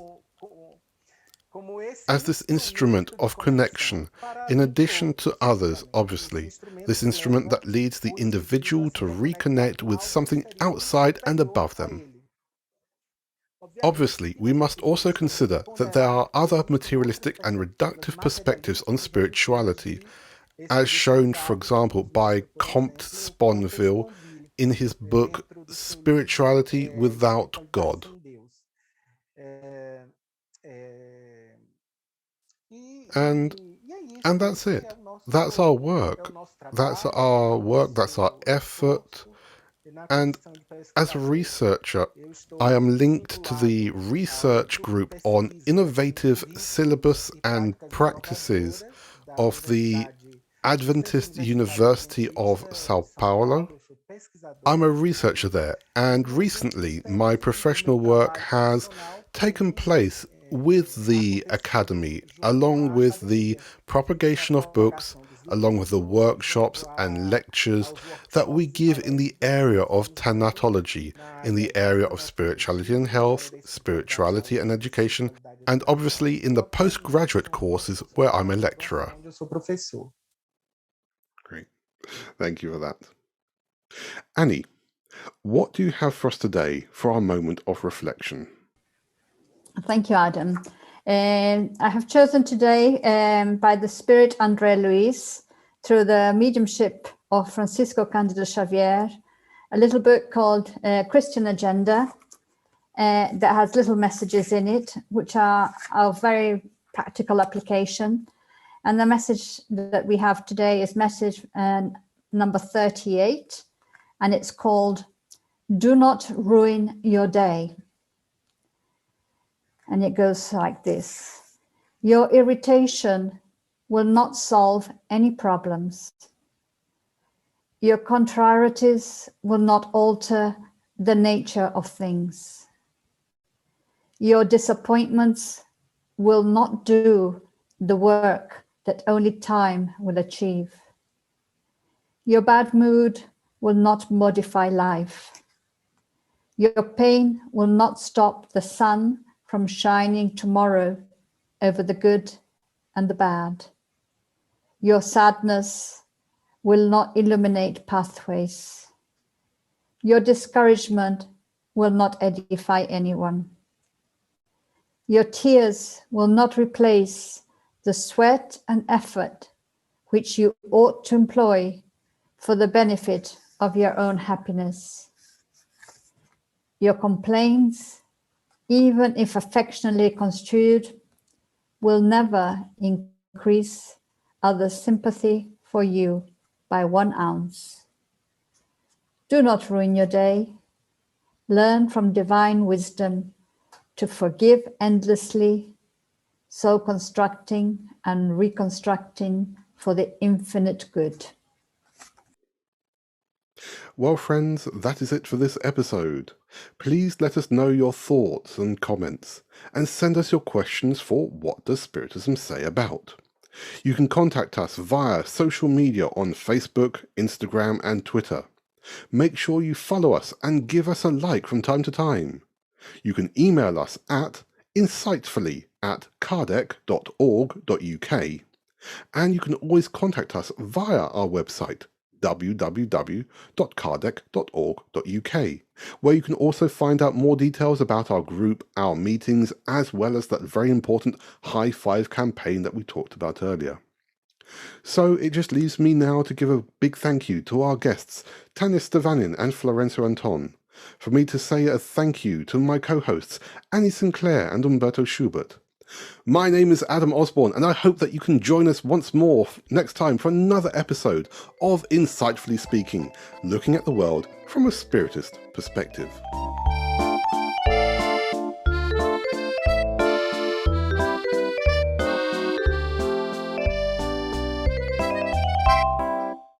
instrument of connection, in addition to others, obviously, this instrument that leads the individual to reconnect with something outside and above them. Obviously, we must also consider that there are other materialistic and reductive perspectives on spirituality, as shown, for example, by Comte Sponville in his book Spirituality Without God. And that's it. That's our work. That's our effort. And as a researcher, I am linked to the research group on innovative syllabus and practices of the Adventist University of Sao Paulo. I'm a researcher there, and recently my professional work has taken place with the Academy, along with the propagation of books, along with the workshops and lectures that we give in the area of thanatology, in the area of spirituality and health, spirituality and education, and obviously in the postgraduate courses where I'm a lecturer. Great. Thank you for that. Annie, what do you have for us today for our moment of reflection? Thank you, Adam. I have chosen today by the Spirit Andre Luiz, through the mediumship of Francisco Candido Xavier, a little book called Christian Agenda that has little messages in it, which are of very practical application. And the message that we have today is message number 38, and it's called Do Not Ruin Your Day. And it goes like this: your irritation will not solve any problems. Your contrarieties will not alter the nature of things. Your disappointments will not do the work that only time will achieve. Your bad mood will not modify life. Your pain will not stop the sun from shining tomorrow over the good and the bad. Your sadness will not illuminate pathways. Your discouragement will not edify anyone. Your tears will not replace the sweat and effort which you ought to employ for the benefit of your own happiness. Your complaints, even if affectionately construed, will never increase others' sympathy for you by 1 ounce. Do not ruin your day. Learn from divine wisdom to forgive endlessly, so constructing and reconstructing for the infinite good. Well, friends, that is it for this episode. Please let us know your thoughts and comments, and send us your questions for What Does Spiritism Say About? You can contact us via social media on Facebook, Instagram, and Twitter. Make sure you follow us and give us a like from time to time. You can email us at insightfully@kardec.org.uk, and you can always contact us via our website www.kardec.org.uk, where you can also find out more details about our group, our meetings, as well as that very important High Five campaign that we talked about earlier. So it just leaves me now to give a big thank you to our guests, Tania Stevanin and Florencio Anton, for me to say a thank you to my co-hosts, Annie Sinclair and Humberto Schubert. My name is Adam Osborne, and I hope that you can join us once more next time for another episode of Insightfully Speaking, looking at the world from a Spiritist perspective.